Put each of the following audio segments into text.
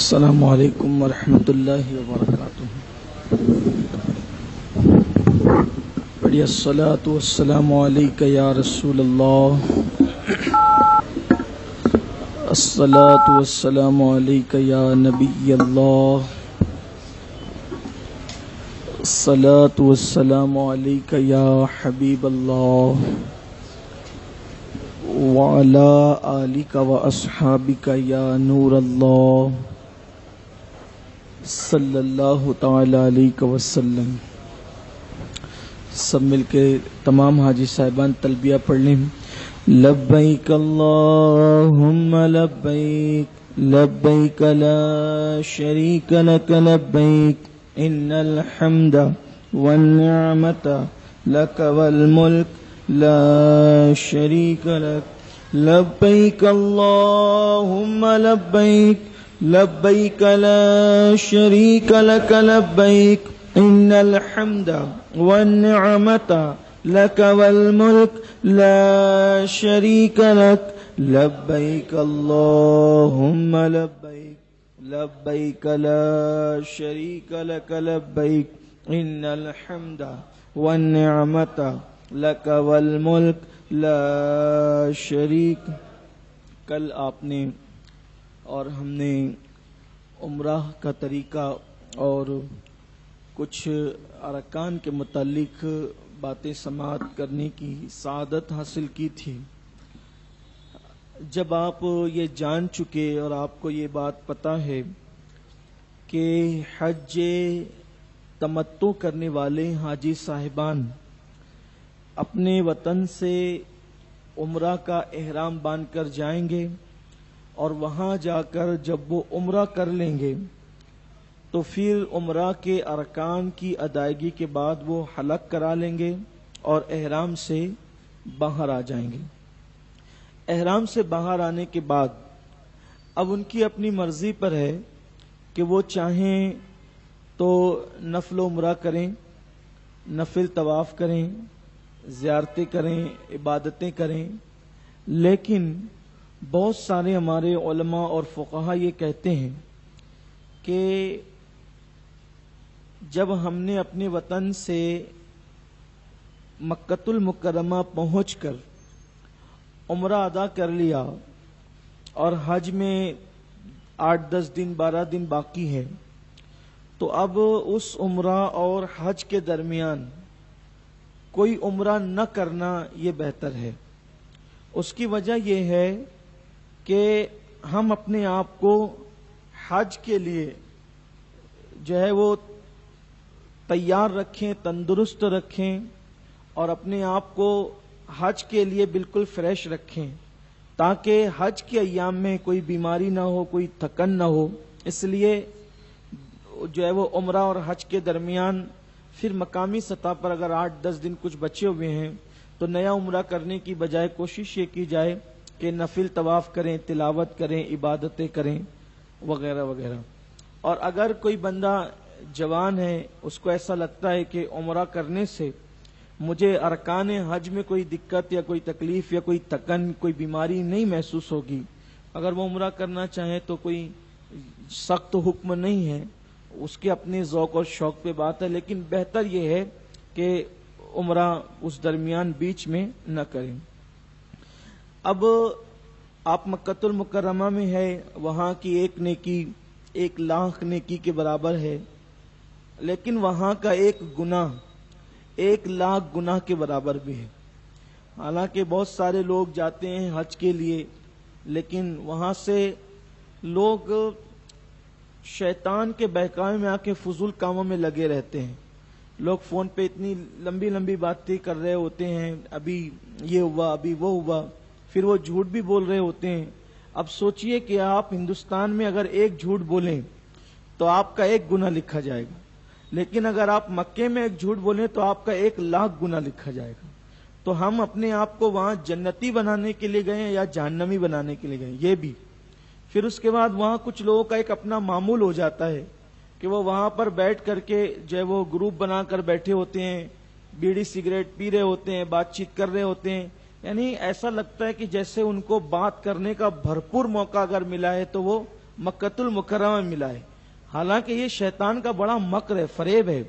السلام علیکم ورحمۃ اللہ وبرکاتہ. بڑی الصلاۃ والسلام علیک یا رسول اللہ. الصلاۃ والسلام علیک یا نبی اللہ. الصلاۃ والسلام علیک یا حبیب اللہ وعلی آلک واصحابک یا نور اللہ صلی اللہ تعالی علیہ وسلم. سب مل کے تمام حاجی صاحبان تلبیہ پڑھ لیں. لبیک اللہم لبیک لبیک لا شریک لک لبیک ان الحمد والنعمت لک والملک لا شریک لک. لبیک اللہم لبیک لبیک لا شریک لک لبیک ان الحمد والنعمت لک والملک لا شریک لک. لبیک اللہم لبیک لبیک لا شریک لک لبیک ان الحمد والنعمت لک والملک لا شریک. کل آپ نے اور ہم نے عمرہ کا طریقہ اور کچھ ارکان کے متعلق باتیں سماعت کرنے کی سعادت حاصل کی تھی. جب آپ یہ جان چکے اور آپ کو یہ بات پتہ ہے کہ حج تمتع کرنے والے حاجی صاحبان اپنے وطن سے عمرہ کا احرام باندھ کر جائیں گے اور وہاں جا کر جب وہ عمرہ کر لیں گے تو پھر عمرہ کے ارکان کی ادائیگی کے بعد وہ حلق کرا لیں گے اور احرام سے باہر آ جائیں گے. احرام سے باہر آنے کے بعد اب ان کی اپنی مرضی پر ہے کہ وہ چاہیں تو نفل عمرہ کریں، نفل طواف کریں، زیارتیں کریں، عبادتیں کریں. لیکن بہت سارے ہمارے علماء اور فقہا یہ کہتے ہیں کہ جب ہم نے اپنے وطن سے مکۃ المکرمہ پہنچ کر عمرہ ادا کر لیا اور حج میں 8-10 دن 12 دن باقی ہے تو اب اس عمرہ اور حج کے درمیان کوئی عمرہ نہ کرنا یہ بہتر ہے. اس کی وجہ یہ ہے کہ ہم اپنے آپ کو حج کے لیے جو ہے وہ تیار رکھیں، تندرست رکھیں اور اپنے آپ کو حج کے لیے بالکل فریش رکھیں تاکہ حج کے ایام میں کوئی بیماری نہ ہو، کوئی تھکن نہ ہو. اس لیے جو ہے وہ عمرہ اور حج کے درمیان پھر مقامی سطح پر اگر 8-10 دن کچھ بچے ہوئے ہیں تو نیا عمرہ کرنے کی بجائے کوشش یہ کی جائے کہ نفل طواف کریں، تلاوت کریں، عبادتیں کریں وغیرہ وغیرہ. اور اگر کوئی بندہ جوان ہے، اس کو ایسا لگتا ہے کہ عمرہ کرنے سے مجھے ارکان حج میں کوئی دقت یا کوئی تکلیف یا کوئی تکن، کوئی بیماری نہیں محسوس ہوگی، اگر وہ عمرہ کرنا چاہے تو کوئی سخت حکم نہیں ہے، اس کے اپنے ذوق اور شوق پہ بات ہے. لیکن بہتر یہ ہے کہ عمرہ اس درمیان بیچ میں نہ کریں. اب آپ مکۃ المکرمہ میں ہے، وہاں کی ایک نیکی 1,00,000 نیکی کے برابر ہے، لیکن وہاں کا ایک گناہ 1,00,000 گناہ کے برابر بھی ہے. حالانکہ بہت سارے لوگ جاتے ہیں حج کے لیے لیکن وہاں سے لوگ شیطان کے بہکاوے میں آ کے فضول کاموں میں لگے رہتے ہیں. لوگ فون پہ اتنی لمبی لمبی باتیں کر رہے ہوتے ہیں، ابھی یہ ہوا، ابھی وہ ہوا، پھر وہ جھوٹ بھی بول رہے ہوتے ہیں. اب سوچئے کہ آپ ہندوستان میں اگر ایک جھوٹ بولیں تو آپ کا 1 گناہ لکھا جائے گا، لیکن اگر آپ مکے میں ایک جھوٹ بولیں تو آپ کا 1,00,000 گناہ لکھا جائے گا. تو ہم اپنے آپ کو وہاں جنتی بنانے کے لیے گئے ہیں یا جہنمی بنانے کے لیے گئے یہ بھی. پھر اس کے بعد وہاں کچھ لوگوں کا ایک اپنا معمول ہو جاتا ہے کہ وہ وہاں پر بیٹھ کر کے جو ہے وہ گروپ بنا کر بیٹھے ہوتے ہیں، بیڑی سگریٹ پی رہے ہوتے ہیں، بات چیت کر رہے ہوتے ہیں. یعنی ایسا لگتا ہے کہ جیسے ان کو بات کرنے کا بھرپور موقع اگر ملا ہے تو وہ مکۃ المکرمہ میں ملا ہے. حالانکہ یہ شیطان کا بڑا مکر ہے، فریب ہے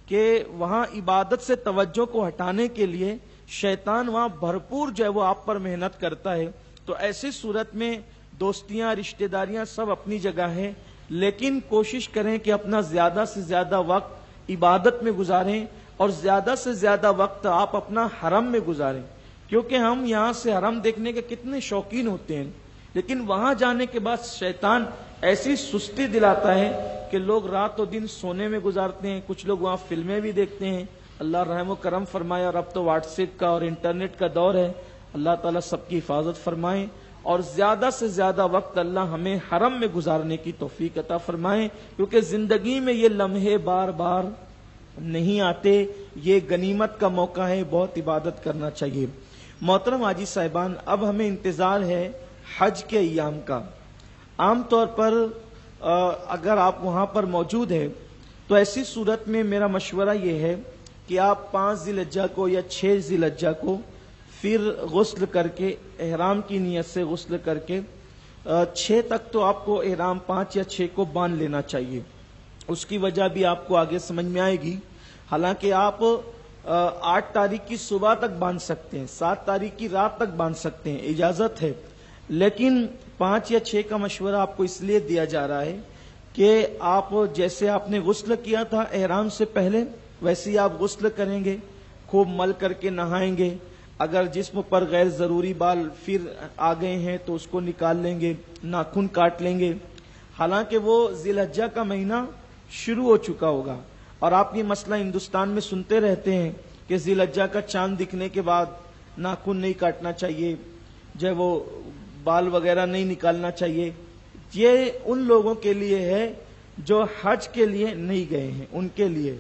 کہ وہاں عبادت سے توجہ کو ہٹانے کے لیے شیطان وہاں بھرپور جو ہے وہ آپ پر محنت کرتا ہے. تو ایسی صورت میں دوستیاں، رشتہ داریاں سب اپنی جگہ ہیں، لیکن کوشش کریں کہ اپنا زیادہ سے زیادہ وقت عبادت میں گزاریں اور زیادہ سے زیادہ وقت آپ اپنا حرم میں گزاریں. کیونکہ ہم یہاں سے حرم دیکھنے کے کتنے شوقین ہوتے ہیں، لیکن وہاں جانے کے بعد شیطان ایسی سستی دلاتا ہے کہ لوگ رات و دن سونے میں گزارتے ہیں. کچھ لوگ وہاں فلمیں بھی دیکھتے ہیں. اللہ رحم و کرم فرمائے. اور اب تو واٹس ایپ کا اور انٹرنیٹ کا دور ہے. اللہ تعالیٰ سب کی حفاظت فرمائے اور زیادہ سے زیادہ وقت اللہ ہمیں حرم میں گزارنے کی توفیق عطا فرمائے، کیونکہ زندگی میں یہ لمحے بار بار نہیں آتے. یہ غنیمت کا موقع ہے، بہت عبادت کرنا چاہیے. محترم حاجی صاحبان، اب ہمیں انتظار ہے حج کے ایام کا. عام طور پر اگر آپ وہاں پر موجود ہیں تو ایسی صورت میں میرا مشورہ یہ ہے کہ آپ 5 ذی الحجہ کو یا 6 ذی الحجہ کو پھر غسل کر کے، احرام کی نیت سے غسل کر کے 6 تک تو آپ کو احرام 5 یا 6 کو باندھ لینا چاہیے. اس کی وجہ بھی آپ کو آگے سمجھ میں آئے گی. حالانکہ آپ 8 تاریخ کی صبح تک باندھ سکتے ہیں، 7 تاریخ کی رات تک باندھ سکتے ہیں، اجازت ہے. لیکن 5 یا 6 کا مشورہ آپ کو اس لیے دیا جا رہا ہے کہ آپ جیسے آپ نے غسل کیا تھا احرام سے پہلے ویسے ہی آپ غسل کریں گے، خوب مل کر کے نہائیں گے. اگر جسم پر غیر ضروری بال پھر آ گئے ہیں تو اس کو نکال لیں گے، ناخن کاٹ لیں گے. حالانکہ وہ ذی الحجہ کا مہینہ شروع ہو چکا ہوگا اور آپ یہ مسئلہ ہندوستان میں سنتے رہتے ہیں کہ ذی الحجہ کا چاند دکھنے کے بعد ناخن نہیں کاٹنا چاہیے، جو وہ بال وغیرہ نہیں نکالنا چاہیے. یہ ان لوگوں کے لیے ہے جو حج کے لیے نہیں گئے ہیں، ان کے لیے.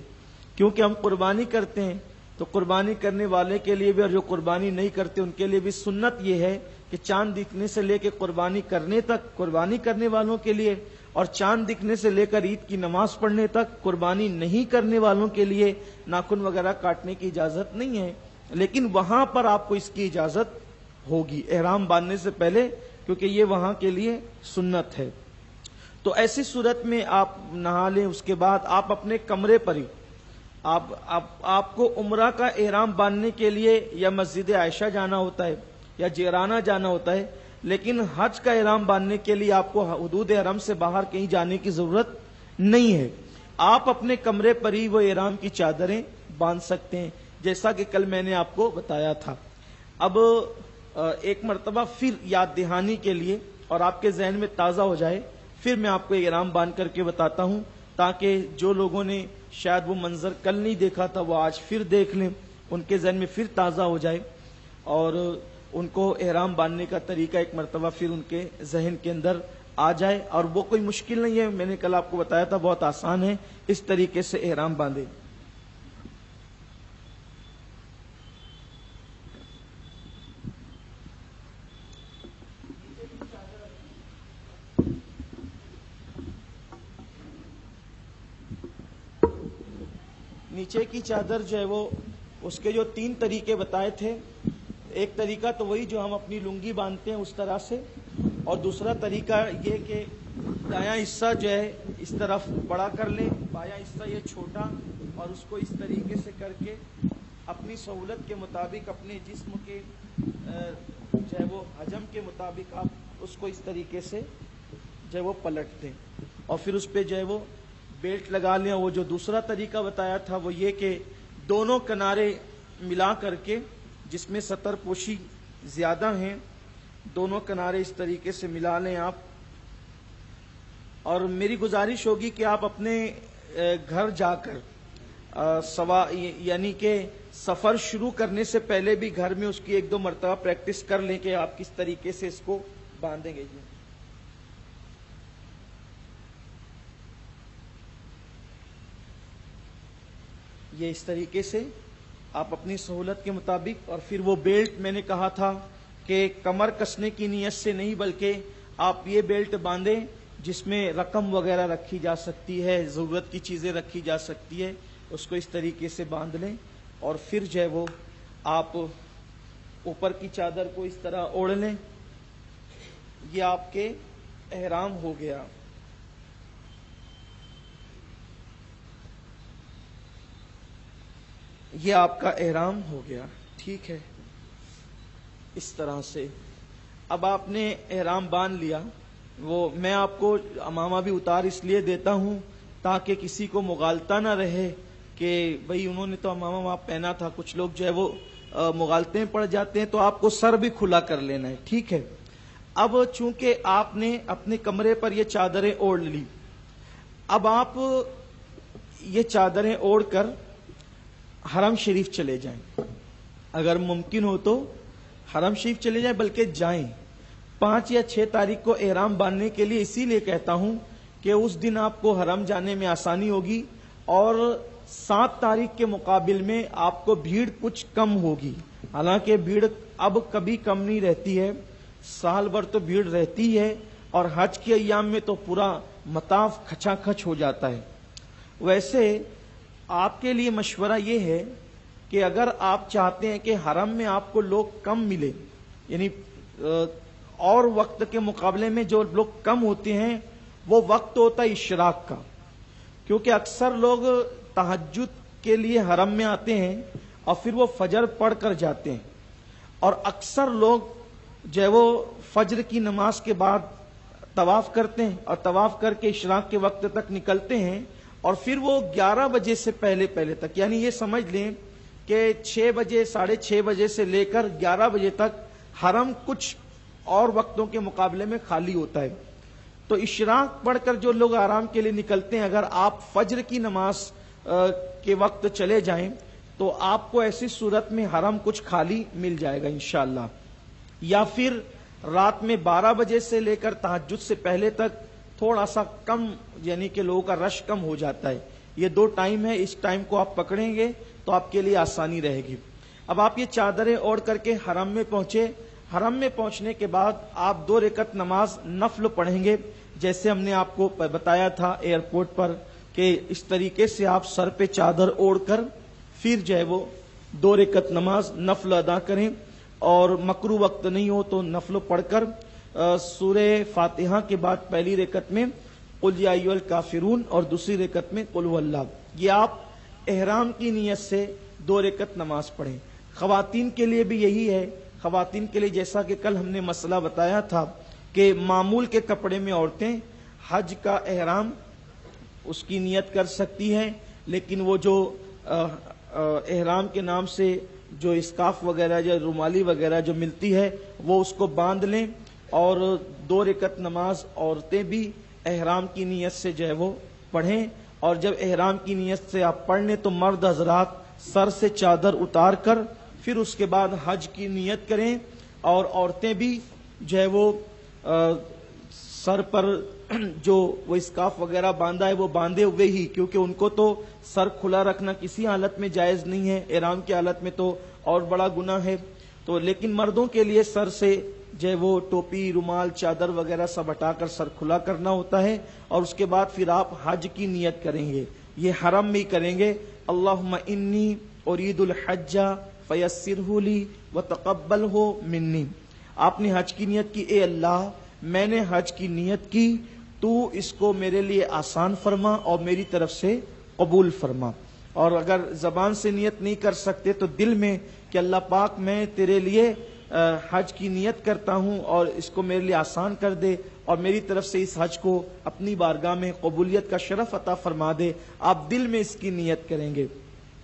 کیونکہ ہم قربانی کرتے ہیں تو قربانی کرنے والے کے لیے بھی اور جو قربانی نہیں کرتے ان کے لیے بھی سنت یہ ہے کہ چاند دکھنے سے لے کے قربانی کرنے تک قربانی کرنے والوں کے لیے، اور چاند دکھنے سے لے کر عید کی نماز پڑھنے تک قربانی نہیں کرنے والوں کے لیے ناخن وغیرہ کاٹنے کی اجازت نہیں ہے. لیکن وہاں پر آپ کو اس کی اجازت ہوگی احرام باندھنے سے پہلے، کیونکہ یہ وہاں کے لیے سنت ہے. تو ایسی صورت میں آپ نہا لیں. اس کے بعد آپ اپنے کمرے پر ہی آپ کو عمرہ کا احرام باندھنے کے لیے یا مسجد عائشہ جانا ہوتا ہے یا جیرانہ جانا ہوتا ہے، لیکن حج کا احرام باندھنے کے لیے آپ کو حدود حرم سے باہر کہیں جانے کی ضرورت نہیں ہے. آپ اپنے کمرے پر ہی وہ احرام کی چادریں باندھ سکتے ہیں، جیسا کہ کل میں نے آپ کو بتایا تھا. اب ایک مرتبہ پھر یاد دہانی کے لیے اور آپ کے ذہن میں تازہ ہو جائے، پھر میں آپ کو احرام باندھ کر کے بتاتا ہوں، تاکہ جو لوگوں نے شاید وہ منظر کل نہیں دیکھا تھا وہ آج پھر دیکھ لیں، ان کے ذہن میں پھر تازہ ہو جائے اور ان کو احرام باندھنے کا طریقہ ایک مرتبہ پھر ان کے ذہن کے اندر آ جائے. اور وہ کوئی مشکل نہیں ہے، میں نے کل آپ کو بتایا تھا، بہت آسان ہے. اس طریقے سے احرام باندھے. نیچے کی چادر جو ہے وہ اس کے جو 3 طریقے بتائے تھے. ایک طریقہ تو وہی جو ہم اپنی لنگی باندھتے ہیں اس طرح سے، اور دوسرا طریقہ یہ کہ دایاں حصہ جو ہے اس طرف بڑا کر لیں، بایاں حصہ یہ چھوٹا، اور اس کو اس طریقے سے کر کے اپنی سہولت کے مطابق اپنے جسم کے جو ہے وہ حجم کے مطابق آپ اس کو اس طریقے سے جو ہے وہ پلٹ دیں اور پھر اس پہ جو ہے وہ بیلٹ لگا لیں. وہ جو دوسرا طریقہ بتایا تھا وہ یہ کہ دونوں کنارے ملا کر کے، جس میں ستر پوشی زیادہ ہیں، دونوں کنارے اس طریقے سے ملا لیں آپ. اور میری گزارش ہوگی کہ آپ اپنے گھر جا کر یعنی کہ سفر شروع کرنے سے پہلے بھی گھر میں اس کی 1-2 مرتبہ پریکٹس کر لیں کہ آپ کس طریقے سے اس کو باندھیں گے. یہ اس طریقے سے آپ اپنی سہولت کے مطابق، اور پھر وہ بیلٹ میں نے کہا تھا کہ کمر کسنے کی نیت سے نہیں، بلکہ آپ یہ بیلٹ باندھیں جس میں رقم وغیرہ رکھی جا سکتی ہے، ضرورت کی چیزیں رکھی جا سکتی ہے، اس کو اس طریقے سے باندھ لیں. اور پھر جو ہے وہ آپ اوپر کی چادر کو اس طرح اوڑھ لیں. یہ آپ کے احرام ہو گیا. یہ آپ کا احرام ہو گیا. ٹھیک ہے. اس طرح سے اب آپ نے احرام باندھ لیا. وہ میں آپ کو امامہ بھی اتار اس لیے دیتا ہوں تاکہ کسی کو مغالطہ نہ رہے کہ بھئی انہوں نے تو امامہ وہاں پہنا تھا. کچھ لوگ جو ہے وہ مغالطے پڑ جاتے ہیں، تو آپ کو سر بھی کھلا کر لینا ہے. ٹھیک ہے. اب چونکہ آپ نے اپنے کمرے پر یہ چادریں اوڑھ لی، اب آپ یہ چادریں اوڑھ کر حرم شریف چلے جائیں. اگر ممکن ہو تو حرم شریف چلے جائیں، بلکہ جائیں. 5 یا 6 تاریخ کو احرام باندھنے کے لیے اسی لیے کہتا ہوں کہ اس دن آپ کو حرم جانے میں آسانی ہوگی، اور 7 تاریخ کے مقابل میں آپ کو بھیڑ کچھ کم ہوگی. حالانکہ بھیڑ اب کبھی کم نہیں رہتی ہے، سال بھر تو بھیڑ رہتی ہے، اور حج کے ایام میں تو پورا مطاف کھچا کھچ ہو جاتا ہے. ویسے آپ کے لیے مشورہ یہ ہے کہ اگر آپ چاہتے ہیں کہ حرم میں آپ کو لوگ کم ملے، یعنی اور وقت کے مقابلے میں جو لوگ کم ہوتے ہیں وہ وقت ہوتا ہے اشراق کا، کیونکہ اکثر لوگ تہجد کے لیے حرم میں آتے ہیں اور پھر وہ فجر پڑھ کر جاتے ہیں، اور اکثر لوگ جو ہے وہ فجر کی نماز کے بعد طواف کرتے ہیں اور طواف کر کے اشراق کے وقت تک نکلتے ہیں، اور پھر وہ 11 بجے سے پہلے تک، یعنی یہ سمجھ لیں کہ 6 بجے 6:30 بجے سے لے کر 11 بجے تک حرم کچھ اور وقتوں کے مقابلے میں خالی ہوتا ہے. تو اشراق پڑھ کر جو لوگ آرام کے لیے نکلتے ہیں، اگر آپ فجر کی نماز کے وقت چلے جائیں تو آپ کو ایسی صورت میں حرم کچھ خالی مل جائے گا انشاءاللہ. یا پھر رات میں 12 بجے سے لے کر تہجد سے پہلے تک تھوڑا سا کم، یعنی کہ لوگوں کا رش کم ہو جاتا ہے. یہ 2 ٹائم ہے، اس ٹائم کو آپ پکڑیں گے تو آپ کے لیے آسانی رہے گی. اب آپ یہ چادریں اوڑھ کر کے حرم میں پہنچے. حرم میں پہنچنے کے بعد آپ 2 رکعت نماز نفل پڑھیں گے، جیسے ہم نے آپ کو بتایا تھا ایئرپورٹ پر کہ اس طریقے سے آپ سر پہ چادر اوڑھ کر پھر جو ہے وہ 2 رکعت نماز نفل ادا کریں، اور مکروہ وقت نہیں ہو تو نفل پڑھ کر سورہ فاتحہ کے بعد پہلی رکعت میں قل یا ایھا الکافرون اور دوسری رکعت میں قل ھو اللہ. یہ آپ احرام کی نیت سے 2 رکعت نماز پڑھیں. خواتین کے لیے بھی یہی ہے. خواتین کے لیے جیسا کہ کل ہم نے مسئلہ بتایا تھا کہ معمول کے کپڑے میں عورتیں حج کا احرام اس کی نیت کر سکتی ہیں، لیکن وہ جو احرام کے نام سے جو اسکارف وغیرہ یا رومالی وغیرہ جو ملتی ہے وہ اس کو باندھ لیں، اور 2 رکعت نماز عورتیں بھی احرام کی نیت سے جو ہے وہ پڑھیں. اور جب احرام کی نیت سے آپ پڑھ لیں تو مرد حضرات سر سے چادر اتار کر پھر اس کے بعد حج کی نیت کریں، اور عورتیں بھی جو ہے وہ سر پر جو وہ اسکارف وغیرہ باندھا ہے وہ باندھے ہوئے ہی، کیونکہ ان کو تو سر کھلا رکھنا کسی حالت میں جائز نہیں ہے، احرام کی حالت میں تو اور بڑا گناہ ہے. تو لیکن مردوں کے لیے سر سے جو ہے وہ ٹوپی، رومال، چادر وغیرہ سب ہٹا کر سر کھلا کرنا ہوتا ہے، اور اس کے بعد پھر آپ حج کی نیت کریں گے. یہ حرم میں کریں گے. اللہم انی ارید الحج فیسرہ لی وتقبلہ منی. آپ نے حج کی نیت کی، اے اللہ میں نے حج کی نیت کی، تو اس کو میرے لیے آسان فرما اور میری طرف سے قبول فرما. اور اگر زبان سے نیت نہیں کر سکتے تو دل میں کہ اللہ پاک میں تیرے لیے حج کی نیت کرتا ہوں اور اس کو میرے لیے آسان کر دے، اور میری طرف سے اس حج کو اپنی بارگاہ میں قبولیت کا شرف عطا فرما دے. آپ دل میں اس کی نیت کریں گے،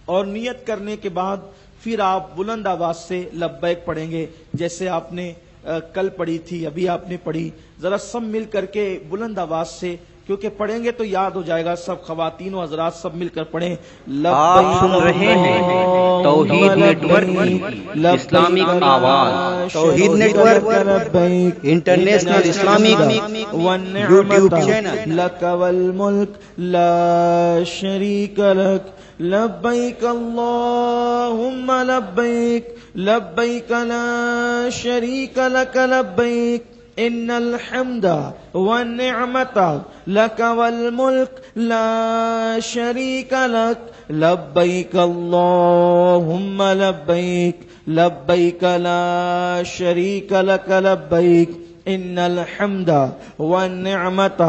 اور نیت کرنے کے بعد پھر آپ بلند آواز سے لبیک پڑھیں گے، جیسے آپ نے کل پڑھی تھی، ابھی آپ نے پڑھی. ذرا سب مل کر کے بلند آواز سے، کیونکہ پڑھیں گے تو یاد ہو جائے گا. سب خواتین و حضرات سب مل کر پڑھیں. آپ سن رہے ہیں توحید نیٹ ورک اسلامک آواز، توحید network international Islamic YouTube channel. لک والملک لا شریک لک لبیک اللہم لبیک لبیک لا شریک لک لبیک ان الحمد والنعمت لک والملک لا شریک لک لبیک اللہم لبیک لبیک لا شریک لک لبیک ان الحمد والنعمت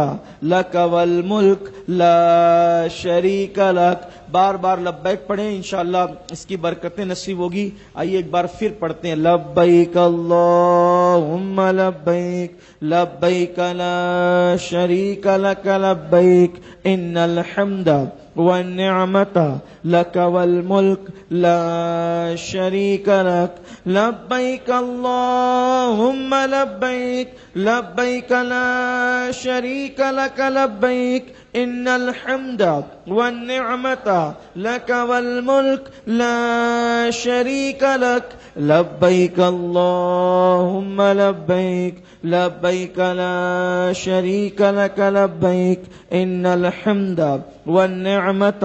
لک والملک لا شریک لک. بار بار لبیک پڑھیں، انشاءاللہ اس کی برکتیں نصیب ہوگی. آئیے ایک بار پھر پڑھتے ہیں. لبیک اللہم لبیک لبیک لا شریک لک لبیک ان الحمد والنعمت لک والملک لا شریک لک. لبیک اللہم لبیک لبیک لا شریک لک لبیک ان الحمد والنعمت لک والملک لا شریک لک. لبیک اللہم لبیک لبیک لا شریک لک لبیک ان الحمد والنعمت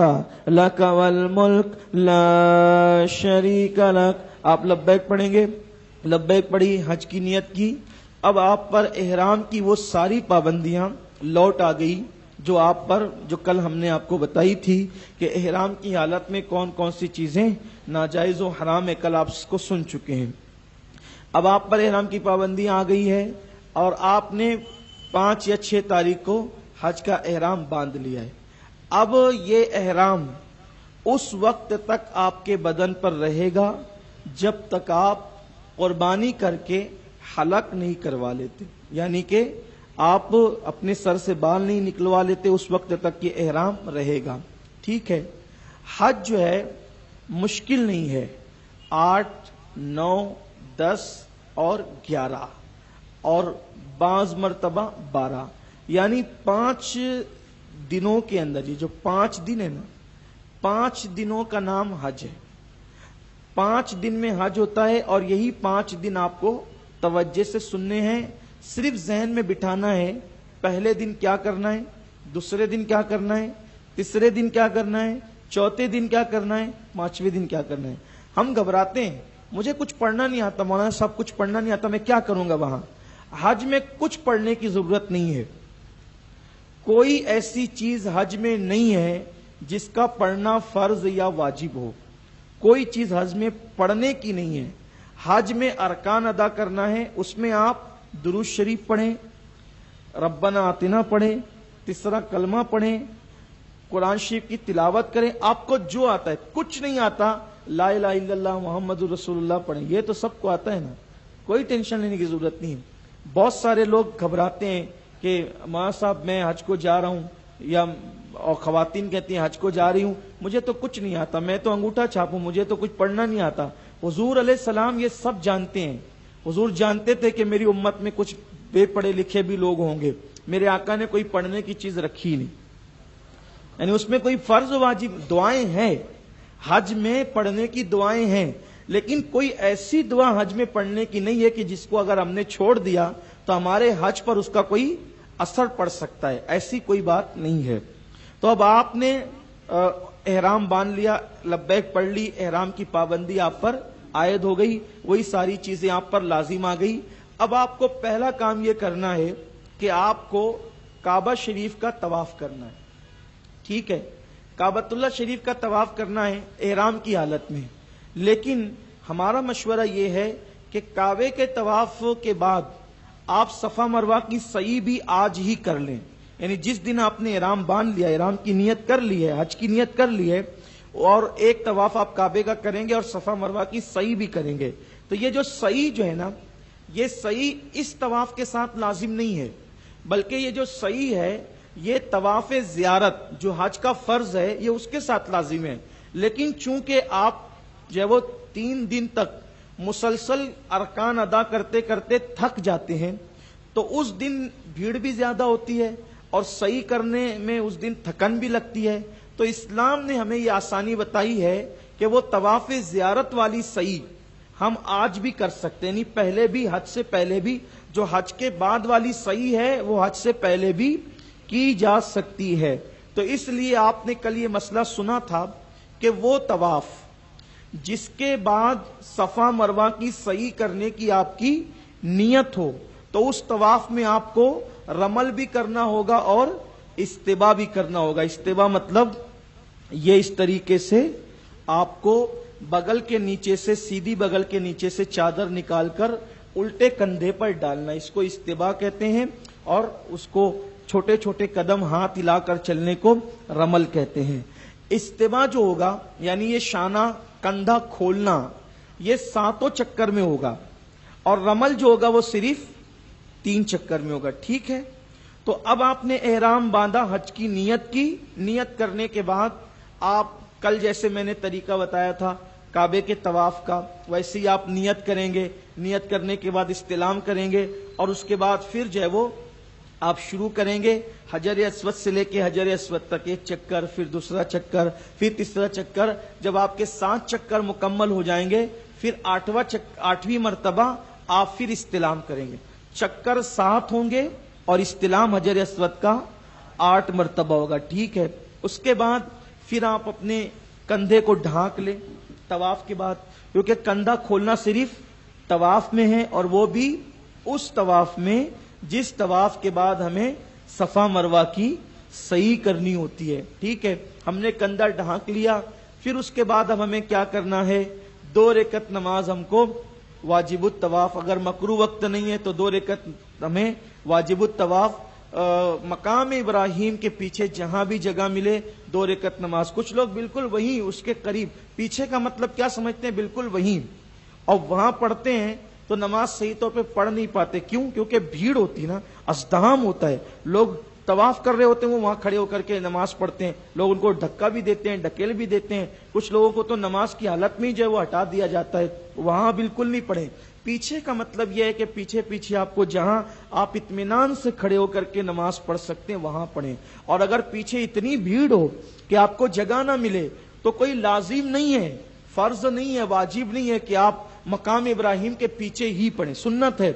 لک والملک لا شریک لک. آپ لبیک پڑھیں گے. لبیک پڑھی، حج کی نیت کی. اب آپ پر احرام کی وہ ساری پابندیاں لوٹ آ گئی جو آپ پر، جو کل ہم نے آپ کو بتائی تھی کہ احرام کی حالت میں کون کون سی چیزیں ناجائز و حرام ہے. کل آپ اس کو سن چکے ہیں. اب آپ پر احرام کی پابندیاں آ گئی ہے اور آپ نے 5 یا 6 تاریخ کو حج کا احرام باندھ لیا ہے. اب یہ احرام اس وقت تک آپ کے بدن پر رہے گا جب تک آپ قربانی کر کے حلق نہیں کروا لیتے، یعنی کہ آپ اپنے سر سے بال نہیں نکلوا لیتے، اس وقت تک یہ احرام رہے گا. ٹھیک ہے. حج جو ہے مشکل نہیں ہے. 8، 9، 10 اور 11 اور بعض مرتبہ 12، یعنی 5 دنوں کے اندر، یہ جو 5 دن ہے نا، 5 دنوں کا نام حج ہے. 5 دن میں حج ہوتا ہے اور یہی 5 دن آپ کو توجہ سے سننے ہیں. صرف ذہن میں بٹھانا ہے پہلے دن کیا کرنا ہے، دوسرے دن کیا کرنا ہے، تیسرے دن کیا کرنا ہے، چوتھے دن کیا کرنا ہے، 5ویں دن کیا کرنا ہے. ہم گھبراتے ہیں، مجھے کچھ پڑھنا نہیں آتا مولانا صاحب، کچھ پڑھنا نہیں آتا، میں کیا کروں گا وہاں. حج میں کچھ پڑھنے کی ضرورت نہیں ہے. کوئی ایسی چیز حج میں نہیں ہے جس کا پڑھنا فرض یا واجب ہو. کوئی چیز حج میں پڑھنے کی نہیں ہے. حج میں ارکان ادا کرنا ہے. اس میں آپ درود شریف پڑھیں، ربنا آتنا پڑھیں، تیسرا کلمہ پڑھیں، قرآن شریف کی تلاوت کریں. آپ کو جو آتا ہے، کچھ نہیں آتا لا الہ الا اللہ محمد رسول اللہ پڑھیں. یہ تو سب کو آتا ہے نا، کوئی ٹینشن لینے کی ضرورت نہیں ہے. بہت سارے لوگ گھبراتے ہیں کہ مولانا صاحب میں حج کو جا رہا ہوں، یا اور خواتین کہتی ہیں حج کو جا رہی ہوں، مجھے تو کچھ نہیں آتا، میں تو انگوٹھا چھاپوں، مجھے تو کچھ پڑھنا نہیں آتا. حضور علیہ السلام یہ سب جانتے ہیں. حضور جانتے تھے کہ میری امت میں کچھ بے پڑھے لکھے بھی لوگ ہوں گے. میرے آقا نے کوئی پڑھنے کی چیز رکھی نہیں، یعنی اس میں کوئی فرض واجب. دعائیں ہیں حج میں، پڑھنے کی دعائیں ہیں، لیکن کوئی ایسی دعا حج میں پڑھنے کی نہیں ہے کہ جس کو اگر ہم نے چھوڑ دیا تو ہمارے حج پر اس کا کوئی اثر پڑ سکتا ہے. ایسی کوئی بات نہیں ہے. تو اب آپ نے احرام باندھ لیا، لبیک پڑھ لی، احرام کی پابندی آپ پر عائد ہو گئی، وہی ساری چیزیں آپ پر لازم آ گئی. اب آپ کو پہلا کام یہ کرنا ہے کہ آپ کو کعبہ شریف کا طواف کرنا ہے. ٹھیک ہے، کعبۃ اللہ شریف کا طواف کرنا ہے احرام کی حالت میں. لیکن ہمارا مشورہ یہ ہے کہ کعبے کے طواف کے بعد آپ صفا مروہ کی سعی بھی آج ہی کر لیں. یعنی جس دن آپ نے احرام باندھ لیا، احرام کی نیت کر لی ہے، حج کی نیت کر لی ہے، اور ایک طواف آپ کعبے کا کریں گے اور صفا مروہ کی سعی بھی کریں گے. تو یہ جو سعی جو ہے نا، یہ سعی اس طواف کے ساتھ لازم نہیں ہے، بلکہ یہ جو سعی ہے یہ طواف زیارت جو حج کا فرض ہے یہ اس کے ساتھ لازم ہے. لیکن چونکہ آپ جو ہے وہ 3 دن تک مسلسل ارکان ادا کرتے کرتے تھک جاتے ہیں، تو اس دن بھیڑ بھی زیادہ ہوتی ہے اور سعی کرنے میں اس دن تھکن بھی لگتی ہے. تو اسلام نے ہمیں یہ آسانی بتائی ہے کہ وہ طواف زیارت والی سعی ہم آج بھی کر سکتے ہیں. یعنی پہلے بھی، حج سے پہلے بھی، جو حج کے بعد والی سعی ہے وہ حج سے پہلے بھی کی جا سکتی ہے. تو اس لیے آپ نے کل یہ مسئلہ سنا تھا کہ وہ طواف جس کے بعد صفا مروہ کی سعی کرنے کی آپ کی نیت ہو، تو اس طواف میں آپ کو رمل بھی کرنا ہوگا اور استبا بھی کرنا ہوگا. استبا مطلب یہ اس طریقے سے آپ کو بغل کے نیچے سے، سیدھی بغل کے نیچے سے چادر نکال کر الٹے کندھے پر ڈالنا، اس کو استبا کہتے ہیں، اور اس کو چھوٹے چھوٹے قدم ہاتھ ہلا کر چلنے کو رمل کہتے ہیں۔ استبا جو ہوگا یعنی یہ شانہ کندھا کھولنا، یہ 7 چکر میں ہوگا، اور رمل جو ہوگا وہ صرف 3 چکر میں ہوگا، ٹھیک ہے؟ تو اب آپ نے احرام باندھا، حج کی نیت کی، نیت کرنے کے بعد آپ کل جیسے میں نے طریقہ بتایا تھا کعبے کے طواف کا، ویسے ہی آپ نیت کریں گے، نیت کرنے کے بعد استلام کریں گے، اور اس کے بعد پھر جو ہے وہ آپ شروع کریں گے حجر اسود سے لے کے حجر اسود تک 1 چکر، پھر دوسرا چکر، پھر تیسرا چکر۔ جب آپ کے 7 چکر مکمل ہو جائیں گے، پھر 8ویں مرتبہ آپ پھر استلام کریں گے۔ چکر 7 ہوں گے اور استلام حجر اسود کا 8 مرتبہ ہوگا، ٹھیک ہے؟ اس کے بعد پھر آپ اپنے کندھے کو ڈھانک لیں طواف کے بعد، کیونکہ کندھا کھولنا صرف طواف میں ہے، اور وہ بھی اس طواف میں جس طواف کے بعد ہمیں صفا مروہ کی سعی کرنی ہوتی ہے، ٹھیک ہے؟ ہم نے کندھا ڈھانک لیا، پھر اس کے بعد اب ہمیں کیا کرنا ہے؟ 2 رکعت نماز ہم کو واجب الطواف، اگر مکروہ وقت نہیں ہے تو 2 رکعت ہمیں واجب الطواف مقام ابراہیم کے پیچھے جہاں بھی جگہ ملے 2 رکعت نماز۔ کچھ لوگ بالکل وہیں اس کے قریب، پیچھے کا مطلب کیا سمجھتے ہیں؟ بالکل وہیں، اور وہاں پڑھتے ہیں تو نماز صحیح طور پہ پڑھ نہیں پاتے، کیوں؟ کیونکہ بھیڑ ہوتی نا، ازدحام ہوتا ہے، لوگ طواف کر رہے ہوتے ہیں، وہ وہاں کھڑے ہو کر کے نماز پڑھتے ہیں، لوگ ان کو دھکا بھی دیتے ہیں، ڈکیل بھی دیتے ہیں، کچھ لوگوں کو تو نماز کی حالت میں ہی جو ہے وہ ہٹا دیا جاتا ہے، وہاں بالکل نہیں پڑھیں۔ پیچھے کا مطلب یہ ہے کہ پیچھے پیچھے آپ کو جہاں آپ اطمینان سے کھڑے ہو کر کے نماز پڑھ سکتے ہیں وہاں پڑھیں، اور اگر پیچھے اتنی بھیڑ ہو کہ آپ کو جگہ نہ ملے تو کوئی لازم نہیں ہے، فرض نہیں ہے، واجب نہیں ہے کہ آپ مقام ابراہیم کے پیچھے ہی پڑھیں، سنت ہے۔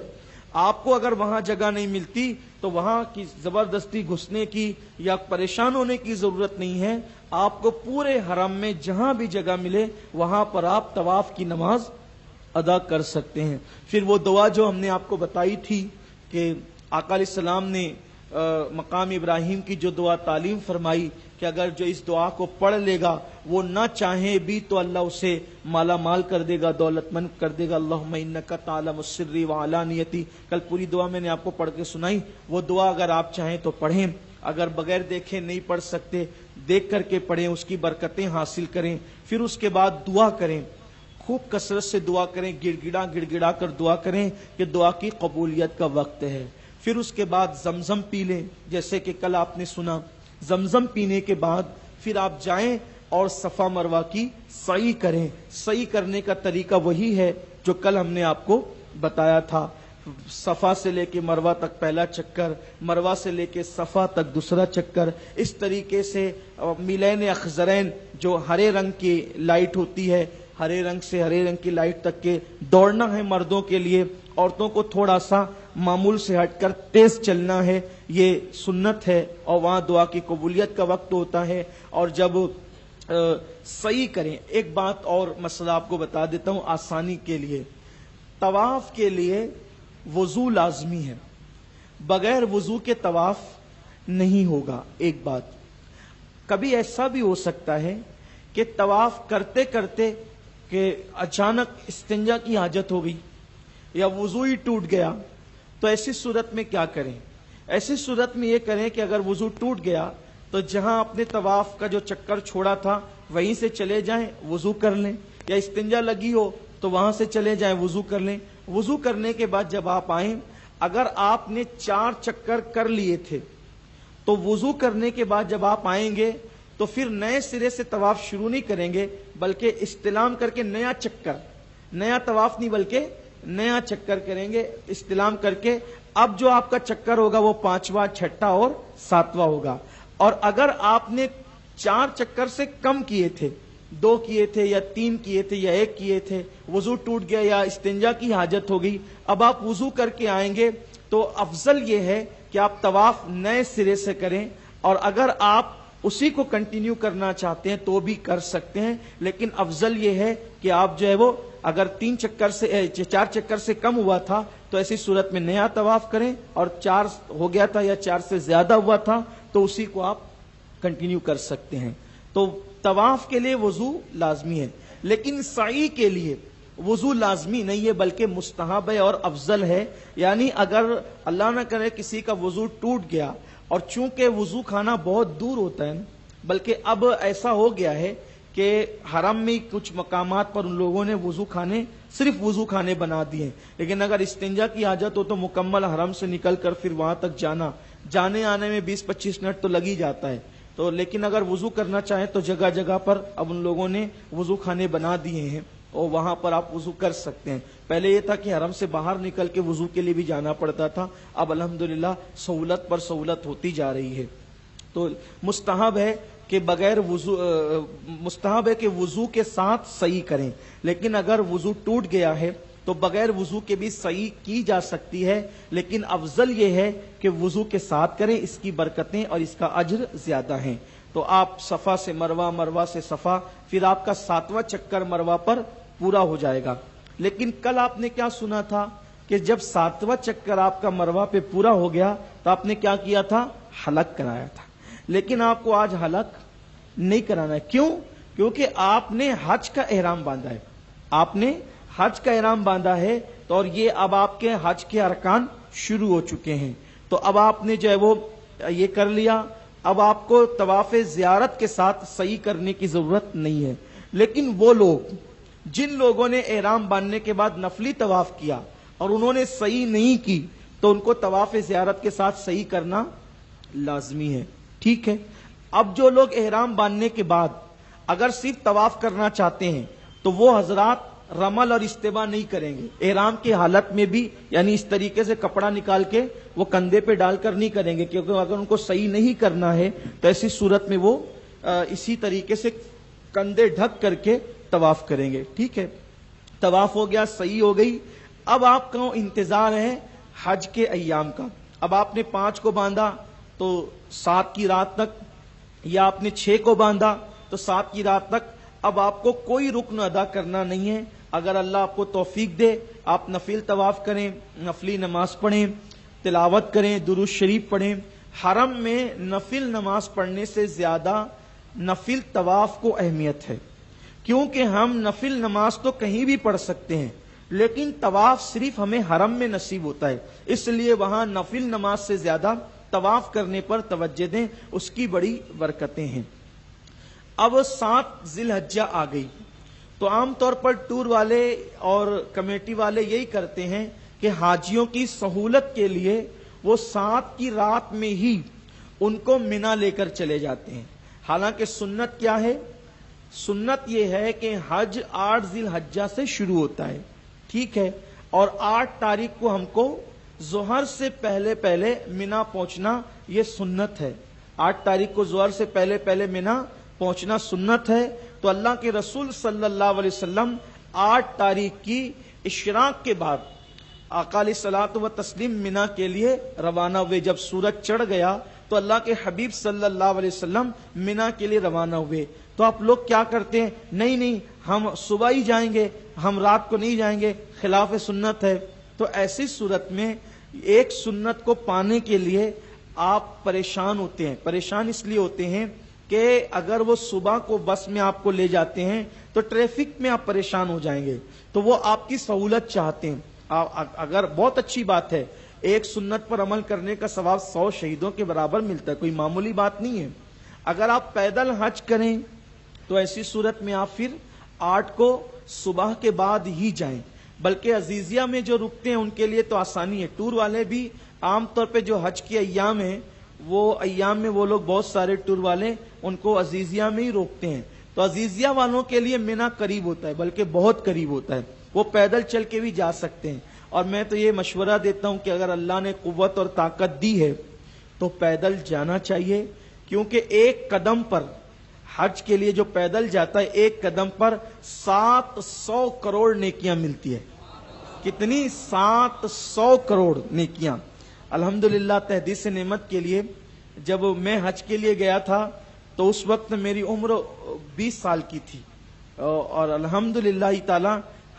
آپ کو اگر وہاں جگہ نہیں ملتی تو وہاں کی زبردستی گھسنے کی یا پریشان ہونے کی ضرورت نہیں ہے، آپ کو پورے حرم میں جہاں بھی جگہ ملے وہاں پر آپ طواف کی نماز ادا کر سکتے ہیں۔ پھر وہ دعا جو ہم نے آپ کو بتائی تھی کہ آقا علیہ السلام نے مقام ابراہیم کی جو دعا تعلیم فرمائی کہ اگر جو اس دعا کو پڑھ لے گا وہ نہ چاہے بھی تو اللہ اسے مالا مال کر دے گا، دولت مند کر دے گا۔ اللہم انک تعلم السر وعلانیتی، کل پوری دعا میں نے آپ کو پڑھ کے سنائی، وہ دعا اگر آپ چاہیں تو پڑھیں، اگر بغیر دیکھے نہیں پڑھ سکتے دیکھ کر کے پڑھیں، اس کی برکتیں حاصل کریں۔ پھر اس کے بعد دعا کریں، خوب کثرت سے دعا کریں، گڑ گڑا کر دعا کریں کہ دعا کی قبولیت کا وقت ہے۔ پھر اس کے بعد زمزم پی لیں، جیسے کہ کل آپ نے سنا، زمزم پینے کے بعد پھر آپ جائیں اور صفا مروہ کی سعی کریں۔ سعی کرنے کا طریقہ وہی ہے جو کل ہم نے آپ کو بتایا تھا، صفا سے لے کے مروہ تک پہلا چکر، مروہ سے لے کے صفا تک دوسرا چکر، اس طریقے سے میلین اخضرین جو ہرے رنگ کی لائٹ ہوتی ہے، ہرے رنگ سے ہرے رنگ کی لائٹ تک کے دوڑنا ہے مردوں کے لیے، عورتوں کو تھوڑا سا معمول سے ہٹ کر تیز چلنا ہے، یہ سنت ہے، اور وہاں دعا کی قبولیت کا وقت ہوتا ہے۔ اور جب صحیح کریں، ایک بات اور مسئلہ آپ کو بتا دیتا ہوں آسانی کے لیے، طواف کے لیے وضو لازمی ہے، بغیر وضو کے طواف نہیں ہوگا۔ ایک بات، کبھی ایسا بھی ہو سکتا ہے کہ طواف کرتے کرتے کہ اچانک استنجا کی حاجت ہو گئی یا وضو ہی ٹوٹ گیا، تو ایسی صورت میں کیا کریں؟ ایسی صورت میں یہ کریں کہ اگر وضو ٹوٹ گیا تو جہاں اپنے طواف کا جو چکر چھوڑا تھا وہیں سے چلے جائیں، وضو کر لیں، یا استنجا لگی ہو تو وہاں سے چلے جائیں، وضو کر لیں۔ وضو کرنے کے بعد جب آپ آئیں، اگر آپ نے 4 چکر کر لیے تھے تو وضو کرنے کے بعد جب آپ آئیں گے تو پھر نئے سرے سے طواف شروع نہیں کریں گے، بلکہ استلام کر کے نیا چکر، نیا طواف نہیں بلکہ نیا چکر کریں گے استلام کر کے۔ اب جو آپ کا چکر ہوگا وہ 5واں، 6واں اور 7واں ہوگا۔ اور اگر آپ نے 4 چکر سے کم کیے تھے، 2 کیے تھے یا 3 کیے تھے یا 1 کیے تھے، وضو ٹوٹ گیا یا استنجا کی حاجت ہو گئی، اب آپ وضو کر کے آئیں گے تو افضل یہ ہے کہ آپ طواف نئے سرے سے کریں، اور اگر آپ اسی کو کنٹینیو کرنا چاہتے ہیں تو بھی کر سکتے ہیں، لیکن افضل یہ ہے کہ آپ جو ہے وہ اگر 4 چکر سے کم ہوا تھا تو ایسی صورت میں نیا طواف کریں، اور 4 ہو گیا تھا یا 4 سے زیادہ ہوا تھا تو اسی کو آپ کنٹینیو کر سکتے ہیں۔ تو طواف کے لیے وضو لازمی ہے، لیکن سعی کے لیے وضو لازمی نہیں ہے بلکہ مستحب ہے اور افضل ہے. یعنی اگر اللہ نہ کرے کسی کا وضو ٹوٹ گیا، اور چونکہ وضو خانہ بہت دور ہوتا ہے، بلکہ اب ایسا ہو گیا ہے کہ حرم میں کچھ مقامات پر ان لوگوں نے وضو خانے، صرف وضو خانے بنا دیے، لیکن اگر استنجا کی حاجت ہو تو مکمل حرم سے نکل کر پھر وہاں تک جانے آنے میں 20-25 منٹ تو لگ ہی جاتا ہے. تو لیکن اگر وضو کرنا چاہیں تو جگہ جگہ پر اب ان لوگوں نے وضو خانے بنا دیے ہیں اور وہاں پر آپ وضو کر سکتے ہیں. پہلے یہ تھا کہ حرم سے باہر نکل کے وضو کے لیے بھی جانا پڑتا تھا، اب الحمدللہ سہولت پر سہولت ہوتی جا رہی ہے. تو مستحب ہے کہ مستحب ہے کہ وضو کے ساتھ صحیح کریں، لیکن اگر وضو ٹوٹ گیا ہے تو بغیر وضو کے بھی صحیح کی جا سکتی ہے، لیکن افضل یہ ہے کہ وضو کے ساتھ کریں، اس کی برکتیں اور اس کا اجر زیادہ ہیں. تو آپ صفا سے مروہ، مروہ سے صفا، پھر آپ کا 7واں چکر مروہ پر پورا ہو جائے گا. لیکن کل آپ نے کیا سنا تھا کہ جب 7واں چکر آپ کا مروہ پہ پورا ہو گیا تو آپ نے کیا کیا تھا؟ حلق کرایا تھا. لیکن آپ کو آج حلق نہیں کرانا ہے. کیوں؟ کیونکہ آپ نے حج کا احرام باندھا ہے. آپ نے حج کا احرام باندھا ہے تو اور یہ اب آپ کے حج کے ارکان شروع ہو چکے ہیں. تو اب آپ نے جو ہے وہ یہ کر لیا، اب آپ کو طواف زیارت کے ساتھ صحیح کرنے کی ضرورت نہیں ہے. لیکن وہ لوگ جن لوگوں نے احرام باندھنے کے بعد نفلی طواف کیا اور انہوں نے صحیح نہیں کی تو ان کو طواف زیارت کے ساتھ صحیح کرنا لازمی ہے. ٹھیک ہے. اب جو لوگ احرام باندھنے کے بعد اگر صرف طواف کرنا چاہتے ہیں تو وہ حضرات رمل اور استباء نہیں کریں گے. احرام کی حالت میں بھی یعنی اس طریقے سے کپڑا نکال کے وہ کندھے پہ ڈال کر نہیں کریں گے، کیونکہ اگر ان کو صحیح نہیں کرنا ہے تو ایسی صورت میں وہ اسی طریقے سے کندھے ڈھک کر کے طواف کریں گے. ٹھیک ہے. طواف ہو گیا، صحیح ہو گئی. اب آپ کا انتظار ہے حج کے ایام کا. اب آپ نے 5 کو باندھا تو 7 کی رات تک، یا آپ نے 6 کو باندھا تو 7 کی رات تک اب آپ کو کوئی رکن ادا کرنا نہیں ہے. اگر اللہ آپ کو توفیق دے آپ نفل طواف کریں، نفلی نماز پڑھیں، تلاوت کریں، درود شریف پڑھیں. حرم میں نفل نماز پڑھنے سے زیادہ نفل طواف کو اہمیت ہے، کیونکہ ہم نفل نماز تو کہیں بھی پڑھ سکتے ہیں لیکن طواف صرف ہمیں حرم میں نصیب ہوتا ہے، اس لیے وہاں نفل نماز سے زیادہ طواف کرنے پر توجہ دیں، اس کی بڑی برکتیں ہیں. اب 7 ذی الحجہ آ گئی تو عام طور پر ٹور والے اور کمیٹی والے یہی کرتے ہیں کہ حاجیوں کی سہولت کے لیے وہ 7 کی رات میں ہی ان کو منا لے کر چلے جاتے ہیں. حالانکہ سنت کیا ہے؟ سنت یہ ہے کہ حج 8 ذی الحجہ سے شروع ہوتا ہے. ٹھیک ہے. اور 8 تاریخ کو ہم کو ظہر سے پہلے پہلے منا پہنچنا یہ سنت ہے. 8 تاریخ کو ظہر سے پہلے پہلے منا پہنچنا سنت ہے. تو اللہ کے رسول صلی اللہ علیہ وسلم 8 تاریخ کی اشراق کے بعد آقا علیہ الصلوۃ والتسلیم منا کے لیے روانہ ہوئے. جب سورج چڑھ گیا تو اللہ کے حبیب صلی اللہ علیہ وسلم منا کے لیے روانہ ہوئے. تو آپ لوگ کیا کرتے ہیں؟ نہیں ہم صبح ہی جائیں گے، ہم رات کو نہیں جائیں گے، خلاف سنت ہے. تو ایسی صورت میں ایک سنت کو پانے کے لیے آپ پریشان ہوتے ہیں. پریشان اس لیے ہوتے ہیں کہ اگر وہ صبح کو بس میں آپ کو لے جاتے ہیں تو ٹریفک میں آپ پریشان ہو جائیں گے. تو وہ آپ کی سہولت چاہتے ہیں. اگر بہت اچھی بات ہے، ایک سنت پر عمل کرنے کا ثواب 100 شہیدوں کے برابر ملتا ہے، کوئی معمولی بات نہیں ہے. اگر آپ پیدل حج کریں تو ایسی صورت میں آپ پھر 8 کو صبح کے بعد ہی جائیں. بلکہ عزیزیہ میں جو رکتے ہیں ان کے لیے تو آسانی ہے. ٹور والے بھی عام طور پہ جو حج کے ایام ہیں وہ ایام میں وہ لوگ بہت سارے ٹور والے ان کو عزیزیہ میں ہی روکتے ہیں. تو عزیزیہ والوں کے لیے منا قریب ہوتا ہے، بلکہ بہت قریب ہوتا ہے، وہ پیدل چل کے بھی جا سکتے ہیں. اور میں تو یہ مشورہ دیتا ہوں کہ اگر اللہ نے قوت اور طاقت دی ہے تو پیدل جانا چاہیے، کیونکہ ایک قدم پر حج کے لیے جو پیدل جاتا ہے ایک قدم پر 700 کروڑ نیکیاں ملتی ہے. کتنی؟ 700 کروڑ نیکیاں. الحمدللہ تحدیث نعمت کے لیے جب میں حج کے لیے گیا تھا تو اس وقت میری عمر 20 سال کی تھی اور الحمدللہ تعالی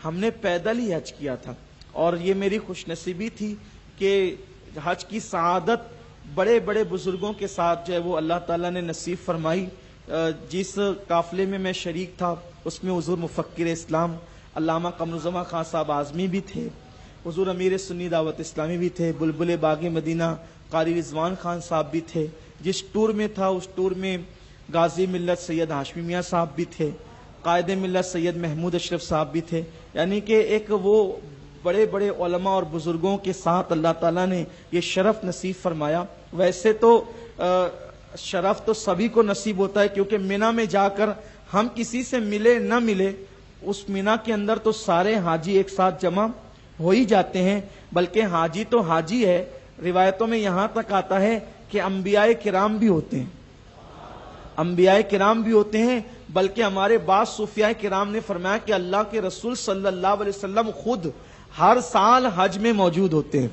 ہم نے پیدل ہی حج کیا تھا. اور یہ میری خوش نصیبی تھی کہ حج کی سعادت بڑے بڑے بزرگوں کے ساتھ جو ہے وہ اللہ تعالیٰ نے نصیب فرمائی. جس قافلے میں شریک تھا اس میں حضور مفکر اسلام علامہ قمرالزمان خان صاحب اعظمی بھی تھے، حضور امیر سنی دعوت اسلامی بھی تھے، بلبل باغ مدینہ قاری رضوان خان صاحب بھی تھے، جس ٹور میں تھا اس ٹور میں غازی ملت سید ہاشمی میاں صاحب بھی تھے، قائد ملت سید محمود اشرف صاحب بھی تھے، یعنی کہ ایک وہ بڑے بڑے علماء اور بزرگوں کے ساتھ اللہ تعالیٰ نے یہ شرف نصیب فرمایا۔ ویسے تو شرف تو سبھی کو نصیب ہوتا ہے، کیونکہ مینا میں جا کر ہم کسی سے ملے نہ ملے، اس مینا کے اندر تو سارے حاجی ایک ساتھ جمع ہو ہی جاتے ہیں، بلکہ حاجی تو حاجی ہے، روایتوں میں یہاں تک آتا ہے کہ انبیاء کرام بھی ہوتے ہیں، انبیاء کرام بھی ہوتے ہیں، بلکہ ہمارے بعض صوفیاء کرام نے فرمایا کہ اللہ کے رسول صلی اللہ علیہ وسلم خود ہر سال حج میں موجود ہوتے ہیں۔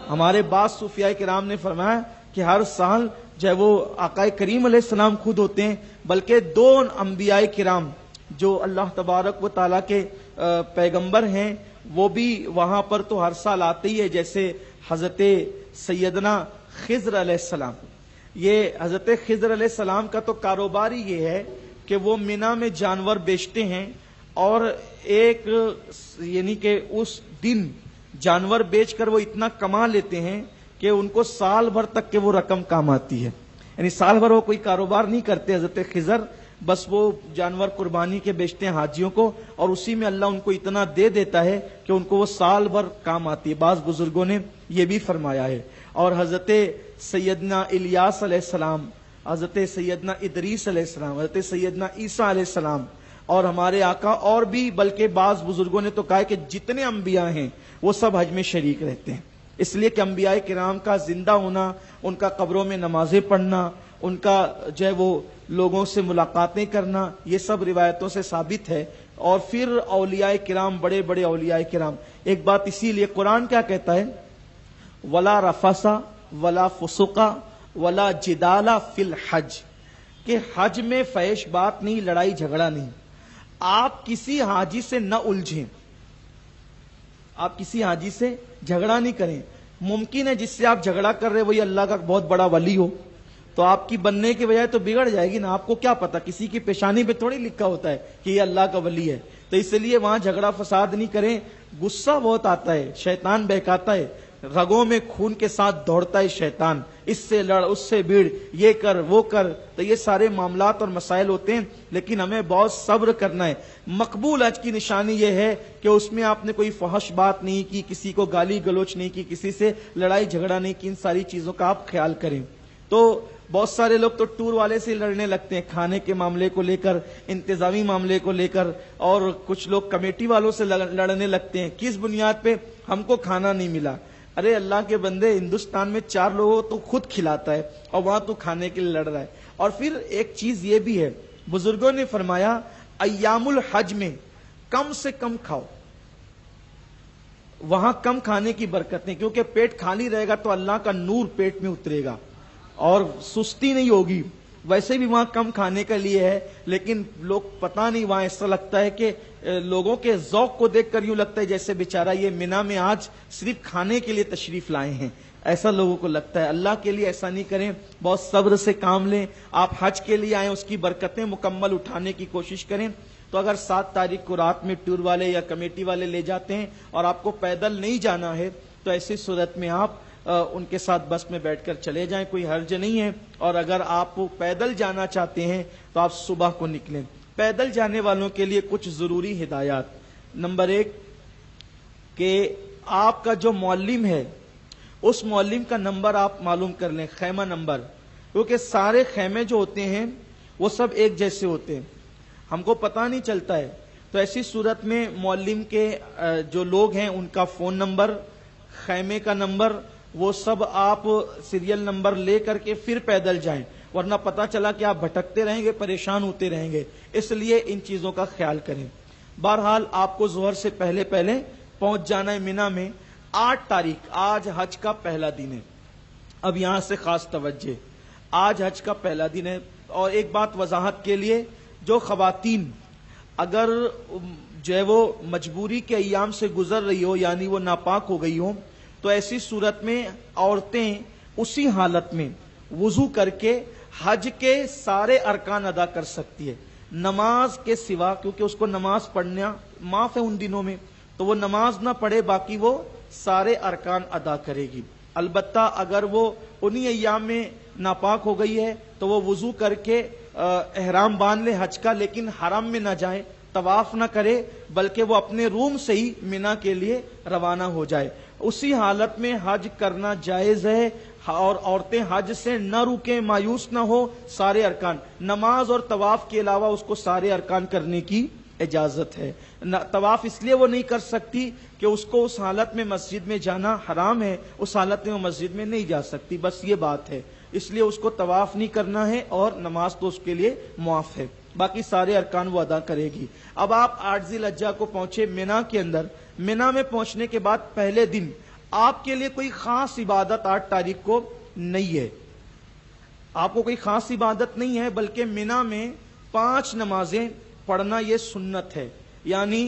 ہمارے بعض صوفیاء کرام نے فرمایا کہ ہر سال جو ہے وہ آقا کریم علیہ السلام خود ہوتے ہیں، بلکہ دو انبیاء کرام جو اللہ تبارک و تعالیٰ کے پیغمبر ہیں وہ بھی وہاں پر تو ہر سال آتے ہی ہے، جیسے حضرت سیدنا خضر علیہ السلام۔ یہ حضرت خضر علیہ السلام کا تو کاروبار ہی یہ ہے کہ وہ مینا میں جانور بیچتے ہیں، اور ایک یعنی کہ اس دن جانور بیچ کر وہ اتنا کما لیتے ہیں کہ ان کو سال بھر تک کے وہ رقم کام آتی ہے، یعنی سال بھر وہ کوئی کاروبار نہیں کرتے حضرت خضر، بس وہ جانور قربانی کے بیچتے ہیں حاجیوں کو، اور اسی میں اللہ ان کو اتنا دے دیتا ہے کہ ان کو وہ سال بھر کام آتی ہے۔ بعض بزرگوں نے یہ بھی فرمایا ہے۔ اور حضرت سیدنا الیاس علیہ السلام، حضرت سیدنا ادریس علیہ السلام، حضرت سیدنا عیسیٰ علیہ السلام اور ہمارے آقا، اور بھی بلکہ بعض بزرگوں نے تو کہا کہ جتنے انبیاء ہیں وہ سب حج میں شریک رہتے ہیں، اس لیے کہ انبیاء کرام کا زندہ ہونا، ان کا قبروں میں نمازیں پڑھنا، ان کا جو ہے وہ لوگوں سے ملاقاتیں کرنا، یہ سب روایتوں سے ثابت ہے۔ اور پھر اولیاء کرام، بڑے بڑے اولیاء کرام، ایک بات اسی لیے قرآن کیا کہتا ہے، ولا رفسا ولا فسقا ولا جدالا فی الحج، کہ حج میں فحش بات نہیں، لڑائی جھگڑا نہیں، آپ کسی حاجی سے نہ الجھیں، آپ کسی حاجی سے جھگڑا نہیں کریں۔ ممکن ہے جس سے آپ جھگڑا کر رہے وہی اللہ کا بہت بڑا ولی ہو، تو آپ کی بننے کے بجائے تو بگڑ جائے گی نا، آپ کو کیا پتا، کسی کی پیشانی پہ تھوڑی لکھا ہوتا ہے کہ یہ اللہ کا ولی ہے، تو اس لیے وہاں جھگڑا فساد نہیں کریں۔ غصہ بہت آتا ہے، شیطان بہکاتا ہے، رگوں میں خون کے ساتھ دوڑتا ہے شیطان، اس سے لڑ، اس سے بھیڑ، یہ کر وہ کر، تو یہ سارے معاملات اور مسائل ہوتے ہیں، لیکن ہمیں بہت صبر کرنا ہے۔ مقبول حج کی نشانی یہ ہے کہ اس میں آپ نے کوئی فحش بات نہیں کی، کسی کو گالی گلوچ نہیں کی، کسی سے لڑائی جھگڑا نہیں کی، ان ساری چیزوں کا آپ خیال کریں۔ تو بہت سارے لوگ تو ٹور والے سے لڑنے لگتے ہیں، کھانے کے معاملے کو لے کر، انتظامی معاملے کو لے کر، اور کچھ لوگ کمیٹی والوں سے لڑنے لگتے ہیں، کس بنیاد پہ، ہم کو کھانا نہیں ملا۔ ارے اللہ کے بندے، ہندوستان میں 4 لوگوں تو خود کھلاتا ہے، اور وہاں تو کھانے کے لیے لڑ رہا ہے۔ اور پھر ایک چیز یہ بھی ہے، بزرگوں نے فرمایا ایام الحج میں کم سے کم کھاؤ، وہاں کم کھانے کی برکتیں، کیونکہ پیٹ خالی رہے گا تو اللہ کا نور پیٹ میں اترے گا اور سستی نہیں ہوگی۔ ویسے بھی وہاں کم کھانے کے لیے ہے، لیکن لوگ پتہ نہیں، وہاں ایسا لگتا ہے کہ لوگوں کے ذوق کو دیکھ کر یوں لگتا ہے جیسے بیچارہ یہ مینا میں آج صرف کھانے کے لیے تشریف لائے ہیں، ایسا لوگوں کو لگتا ہے۔ اللہ کے لیے ایسا نہیں کریں، بہت صبر سے کام لیں۔ آپ حج کے لیے آئیں، اس کی برکتیں مکمل اٹھانے کی کوشش کریں۔ تو اگر 7 تاریخ کو رات میں ٹور والے یا کمیٹی والے لے جاتے ہیں اور آپ کو پیدل نہیں جانا ہے، تو ایسی صورت میں آپ ان کے ساتھ بس میں بیٹھ کر چلے جائیں، کوئی حرج نہیں ہے۔ اور اگر آپ پیدل جانا چاہتے ہیں تو آپ صبح کو نکلیں۔ پیدل جانے والوں کے لیے کچھ ضروری ہدایات۔ نمبر 1 کہ آپ کا جو معلم ہے اس معلم کا نمبر آپ معلوم کر لیں، خیمہ نمبر، کیونکہ سارے خیمے جو ہوتے ہیں وہ سب ایک جیسے ہوتے ہیں، ہم کو پتہ نہیں چلتا ہے۔ تو ایسی صورت میں معلم کے جو لوگ ہیں ان کا فون نمبر، خیمے کا نمبر، وہ سب آپ سیریل نمبر لے کر کے پھر پیدل جائیں، ورنہ پتہ چلا کہ آپ بھٹکتے رہیں گے، پریشان ہوتے رہیں گے، اس لیے ان چیزوں کا خیال کریں۔ بہرحال آپ کو ظہر سے پہلے پہنچ جانا ہے مینا میں۔ 8 تاریخ آج حج کا پہلا دن ہے، اب یہاں سے خاص توجہ، آج حج کا پہلا دن ہے۔ اور ایک بات وضاحت کے لیے، جو خواتین اگر جو ہے وہ مجبوری کے ایام سے گزر رہی ہو، یعنی وہ ناپاک ہو گئی ہو، تو ایسی صورت میں عورتیں اسی حالت میں وضو کر کے حج کے سارے ارکان ادا کر سکتی ہے۔ نماز کے سوا، کیونکہ اس کو نماز پڑھنا معاف ہے ان دنوں میں، تو وہ نماز نہ پڑھے، باقی وہ سارے ارکان ادا کرے گی۔ البتہ اگر وہ انہی ایام میں ناپاک ہو گئی ہے تو وہ وضو کر کے احرام باندھ لے حج کا، لیکن حرم میں نہ جائے، طواف نہ کرے، بلکہ وہ اپنے روم سے ہی منا کے لیے روانہ ہو جائے۔ اسی حالت میں حج کرنا جائز ہے، اور عورتیں حج سے نہ رکیں، مایوس نہ ہو، سارے ارکان، نماز اور طواف کے علاوہ اس کو سارے ارکان کرنے کی اجازت ہے۔ طواف اس لیے وہ نہیں کر سکتی کہ اس کو اس حالت میں مسجد میں جانا حرام ہے، اس حالت میں وہ مسجد میں نہیں جا سکتی، بس یہ بات ہے، اس لیے اس کو طواف نہیں کرنا ہے، اور نماز تو اس کے لیے معاف ہے، باقی سارے ارکان وہ ادا کرے گی۔ اب آپ 8 ذی الحجہ کو پہنچے منا کے اندر، منا میں پہنچنے کے بعد پہلے دن آپ کے لیے کوئی خاص عبادت 8 تاریخ کو نہیں ہے، آپ کو کوئی خاص عبادت نہیں ہے، بلکہ منا میں 5 نمازیں پڑھنا یہ سنت ہے، یعنی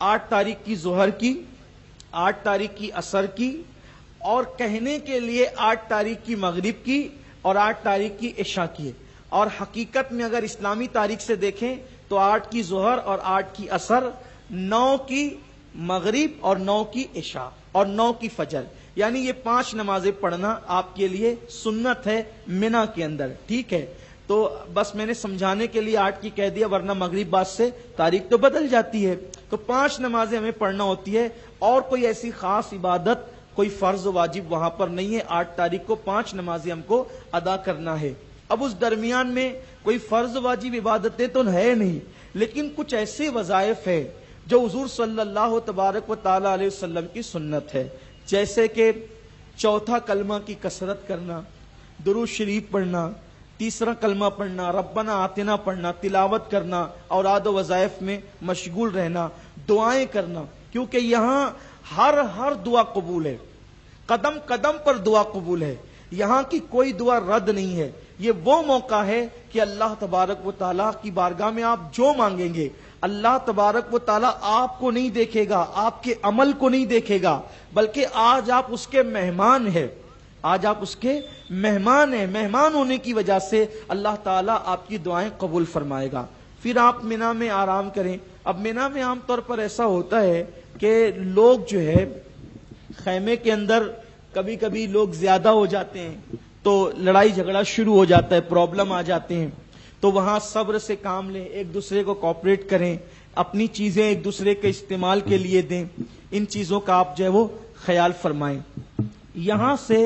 8 تاریخ کی ظہر کی، 8 تاریخ کی عصر کی، اور کہنے کے لیے 8 تاریخ کی مغرب کی، اور 8 تاریخ کی عشاء کی۔ اور حقیقت میں اگر اسلامی تاریخ سے دیکھیں تو 8 کی ظہر اور 8 کی عصر، 9 کی مغرب اور 9 کی عشاء اور 9 کی فجر، یعنی یہ 5 نمازیں پڑھنا آپ کے لیے سنت ہے منا کے اندر، ٹھیک ہے؟ تو بس میں نے سمجھانے کے لیے 8 کی کہہ دیا، ورنہ مغرب بعد سے تاریخ تو بدل جاتی ہے۔ تو 5 نمازیں ہمیں پڑھنا ہوتی ہے، اور کوئی ایسی خاص عبادت، کوئی فرض واجب وہاں پر نہیں ہے۔ 8 تاریخ کو 5 نمازیں ہم کو ادا کرنا ہے۔ اب اس درمیان میں کوئی فرض واجب عبادتیں تو ہے نہیں، لیکن کچھ ایسے وظائف ہے جو حضور صلی اللہ تبارک و تعالی علیہ وسلم کی سنت ہے، جیسے کہ چوتھا کلمہ کی کثرت کرنا، درود شریف پڑھنا، تیسرا کلمہ پڑھنا، ربنا آتنا پڑھنا، تلاوت کرنا، اوراد و وظائف میں مشغول رہنا، دعائیں کرنا، کیونکہ یہاں ہر دعا قبول ہے، قدم قدم پر دعا قبول ہے، یہاں کی کوئی دعا رد نہیں ہے۔ یہ وہ موقع ہے کہ اللہ تبارک و تعالیٰ کی بارگاہ میں آپ جو مانگیں گے، اللہ تبارک و تعالیٰ آپ کو نہیں دیکھے گا، آپ کے عمل کو نہیں دیکھے گا، بلکہ آج آپ اس کے مہمان ہیں، آج آپ اس کے مہمان ہیں، مہمان ہونے کی وجہ سے اللہ تعالیٰ آپ کی دعائیں قبول فرمائے گا۔ پھر آپ منا میں آرام کریں۔ اب منا میں عام طور پر ایسا ہوتا ہے کہ لوگ جو ہے خیمے کے اندر کبھی کبھی لوگ زیادہ ہو جاتے ہیں تو لڑائی جھگڑا شروع ہو جاتا ہے، پرابلم آ جاتے ہیں، تو وہاں صبر سے کام لیں، ایک دوسرے کو کوآپریٹ کریں، اپنی چیزیں ایک دوسرے کے استعمال کے لیے دیں، ان چیزوں کا آپ جو ہے وہ خیال فرمائیں۔ یہاں سے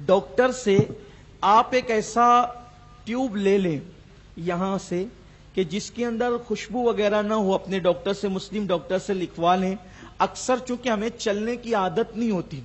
ڈاکٹر سے آپ ایک ایسا ٹیوب لے لیں یہاں سے کہ جس کے اندر خوشبو وغیرہ نہ ہو، اپنے ڈاکٹر سے، مسلم ڈاکٹر سے لکھوا لیں۔ اکثر چونکہ ہمیں چلنے کی عادت نہیں ہوتی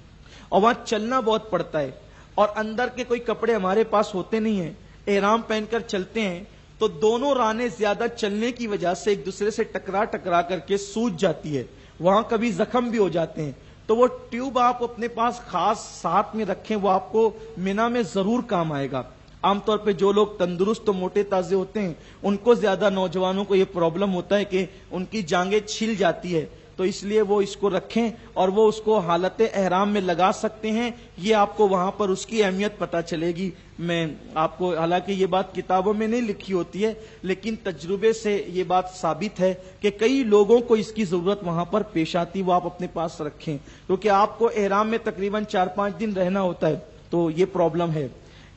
اور وہاں چلنا بہت پڑتا ہے، اور اندر کے کوئی کپڑے ہمارے پاس ہوتے نہیں ہیں، احرام پہن کر چلتے ہیں، تو دونوں رانیں زیادہ چلنے کی وجہ سے ایک دوسرے سے ٹکرا کر کے سوج جاتی ہے، وہاں کبھی زخم بھی ہو جاتے ہیں۔ تو وہ ٹیوب آپ اپنے پاس خاص ساتھ میں رکھیں، وہ آپ کو منا میں ضرور کام آئے گا۔ عام طور پہ جو لوگ تندرست و موٹے تازے ہوتے ہیں ان کو زیادہ نوجوانوں کو یہ پرابلم ہوتا ہے کہ ان کی جانگیں چھل جاتی ہے، تو اس لیے وہ اس کو رکھیں اور وہ اس کو حالت احرام میں لگا سکتے ہیں۔ یہ آپ کو وہاں پر اس کی اہمیت پتہ چلے گی۔ میں آپ کو، حالانکہ یہ بات کتابوں میں نہیں لکھی ہوتی ہے، لیکن تجربے سے یہ بات ثابت ہے کہ کئی لوگوں کو اس کی ضرورت وہاں پر پیش آتی، وہ آپ اپنے پاس رکھیں، کیونکہ آپ کو احرام میں تقریباً 4-5 دن رہنا ہوتا ہے، تو یہ پرابلم ہے۔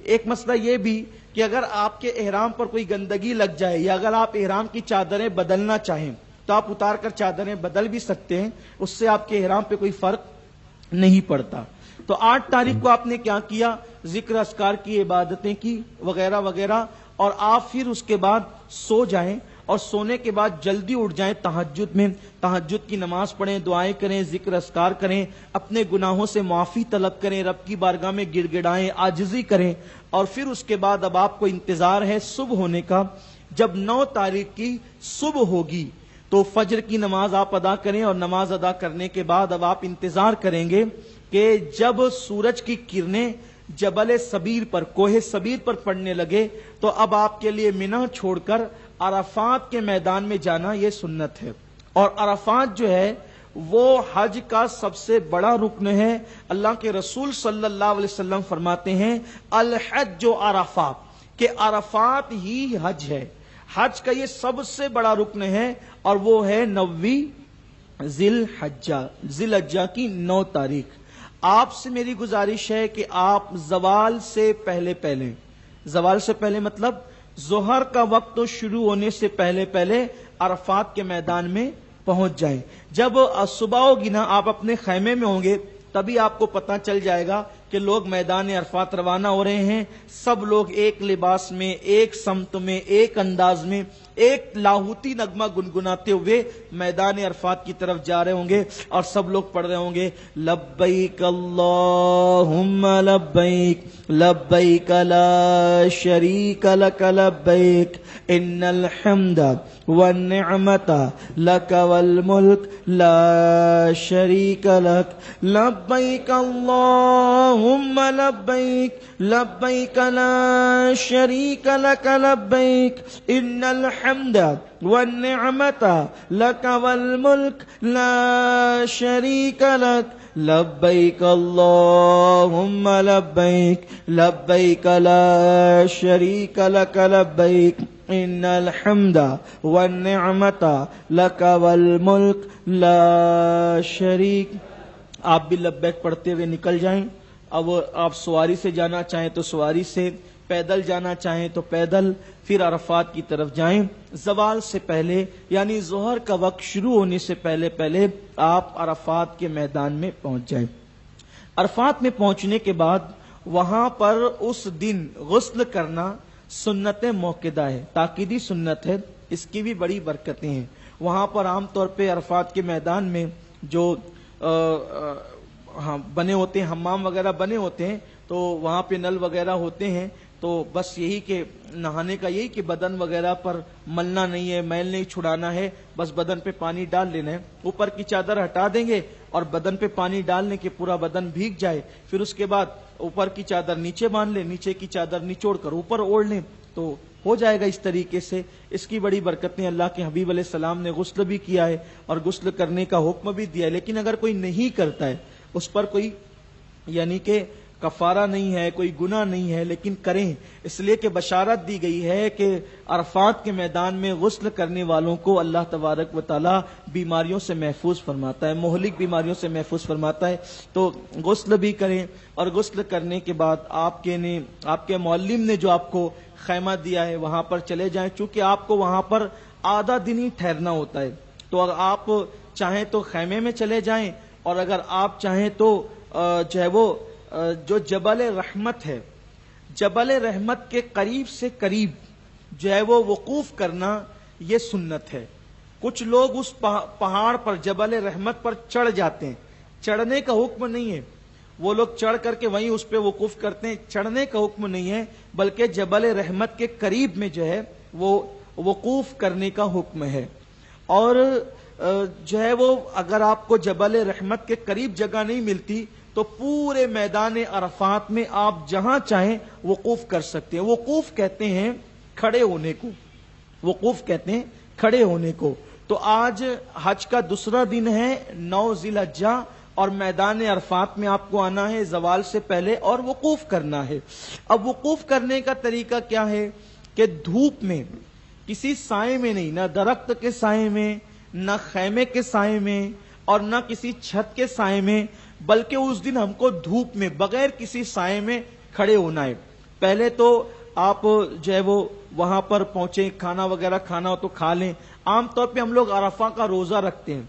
ایک مسئلہ یہ بھی کہ اگر آپ کے احرام پر کوئی گندگی لگ جائے، یا اگر آپ احرام کی چادریں بدلنا چاہیں تو آپ اتار کر چادریں بدل بھی سکتے ہیں، اس سے آپ کے احرام پہ کوئی فرق نہیں پڑتا۔ تو 8 تاریخ کو آپ نے کیا کیا؟ ذکر اذکار کی، عبادتیں کی وغیرہ وغیرہ، اور آپ پھر اس کے بعد سو جائیں، اور سونے کے بعد جلدی اٹھ جائیں تہجد میں، تہجد کی نماز پڑھیں، دعائیں کریں، ذکر اذکار کریں، اپنے گناہوں سے معافی طلب کریں، رب کی بارگاہ میں گڑ گڑائیں، عاجزی کریں، اور پھر اس کے بعد اب آپ کو انتظار ہے صبح ہونے کا۔ جب 9 تاریخ کی صبح ہوگی تو فجر کی نماز آپ ادا کریں، اور نماز ادا کرنے کے بعد اب آپ انتظار کریں گے کہ جب سورج کی کرنیں جبل صبیر پر، کوہ صبیر پر پڑنے لگے تو اب آپ کے لیے منا چھوڑ کر عرفات کے میدان میں جانا یہ سنت ہے۔ اور عرفات جو ہے وہ حج کا سب سے بڑا رکن ہے۔ اللہ کے رسول صلی اللہ علیہ وسلم فرماتے ہیں الحج عرفات، کہ عرفات ہی حج ہے۔ حج کا یہ سب سے بڑا رکن ہے اور وہ ہے 9 ذی الحجہ کی 9 تاریخ۔ آپ سے میری گزارش ہے کہ آپ زوال سے پہلے مطلب ظہر کا وقت شروع ہونے سے پہلے عرفات کے میدان میں پہنچ جائیں۔ جب صبح ہوگی نا، آپ اپنے خیمے میں ہوں گے، تبھی آپ کو پتہ چل جائے گا کہ لوگ میدان عرفات روانہ ہو رہے ہیں۔ سب لوگ ایک لباس میں، ایک سمت میں، ایک انداز میں، ایک لاہوتی نغمہ گنگناتے ہوئے میدان عرفات کی طرف جا رہے ہوں گے، اور سب لوگ پڑھ رہے ہوں گے لبیک اللہم لبیک لبیک لا شریک لک لبیک ان الحمد والنعمت لک والملک لا شریک لک لبیک اللہم لبیک لبیک لا شریک لک لبیک ان الحمد والنعمت لک والملک لا شریک لک لبیک اللہم لبیک لبیک لا شریک لک لبیک ان الحمد والنعمت لک والملک لا شریک۔ آپ بھی لبیک پڑھتے ہوئے نکل جائیں۔ اب آپ سواری سے جانا چاہیں تو سواری سے، پیدل جانا چاہیں تو پیدل، پھر عرفات کی طرف جائیں۔ زوال سے پہلے یعنی ظہر کا وقت شروع ہونے سے پہلے آپ عرفات کے میدان میں پہنچ جائیں۔ عرفات میں پہنچنے کے بعد وہاں پر اس دن غسل کرنا سنت موقدہ ہے، تاکیدی سنت ہے، اس کی بھی بڑی برکتیں ہیں۔ وہاں پر عام طور پہ عرفات کے میدان میں جو بنے ہوتے ہیں، حمام وغیرہ بنے ہوتے ہیں، تو وہاں پہ نل وغیرہ ہوتے ہیں، تو بس یہی کہ نہانے کا یہی کہ بدن وغیرہ پر ملنا نہیں ہے، میل نہیں چھڑانا ہے، بس بدن پہ پانی ڈال لینا ہے۔ اوپر کی چادر ہٹا دیں گے اور بدن پہ پانی ڈالنے کے پورا بدن بھیگ جائے، پھر اس کے بعد اوپر کی چادر نیچے باندھ لیں، نیچے کی چادر نچوڑ کر اوپر اوڑھ لیں، تو ہو جائے گا اس طریقے سے۔ اس کی بڑی برکتیں، اللہ کے حبیب علیہ السلام نے غسل بھی کیا ہے اور غسل کرنے کا حکم بھی دیا ہے، لیکن اگر کوئی نہیں کرتا ہے، اس پر کوئی یعنی کہ کفارہ نہیں ہے، کوئی گناہ نہیں ہے، لیکن کریں، اس لیے کہ بشارت دی گئی ہے کہ عرفات کے میدان میں غسل کرنے والوں کو اللہ تبارک و تعالی بیماریوں سے محفوظ فرماتا ہے، مہلک بیماریوں سے محفوظ فرماتا ہے۔ تو غسل بھی کریں، اور غسل کرنے کے بعد آپ کے معلم نے جو آپ کو خیمہ دیا ہے وہاں پر چلے جائیں، چونکہ آپ کو وہاں پر آدھا دن ہی ٹھہرنا ہوتا ہے، تو اگر آپ چاہیں تو خیمے میں چلے جائیں، اور اگر آپ چاہیں تو جو ہے وہ جو جبل رحمت ہے، جبل رحمت کے قریب سے قریب جو ہے وہ وقوف کرنا، یہ سنت ہے۔ کچھ لوگ اس پہاڑ پر جبل رحمت پر چڑھ جاتے ہیں، چڑھنے کا حکم نہیں ہے، وہ لوگ چڑھ کر کے وہیں اس پہ وقوف کرتے ہیں، چڑھنے کا حکم نہیں ہے، بلکہ جبل رحمت کے قریب میں جو ہے وہ وقوف کرنے کا حکم ہے۔ اور جو ہے وہ اگر آپ کو جبل رحمت کے قریب جگہ نہیں ملتی تو پورے میدان عرفات میں آپ جہاں چاہیں وقوف کر سکتے ہیں۔ وقوف کہتے ہیں کھڑے ہونے کو، وقوف کہتے ہیں کھڑے ہونے کو۔ تو آج حج کا دوسرا دن ہے، 9 ذی الحجہ، اور میدان عرفات میں آپ کو آنا ہے زوال سے پہلے اور وقوف کرنا ہے۔ اب وقوف کرنے کا طریقہ کیا ہے کہ دھوپ میں، کسی سائے میں نہیں، نہ درخت کے سائے میں، نہ خیمے کے سائے میں، اور نہ کسی چھت کے سائے میں، بلکہ اس دن ہم کو دھوپ میں بغیر کسی سائے میں کھڑے ہونا ہے۔ پہلے تو آپ جو ہے وہ وہاں پر پہنچیں، کھانا وغیرہ کھانا ہو تو کھا لیں۔ عام طور پہ ہم لوگ عرفہ کا روزہ رکھتے ہیں،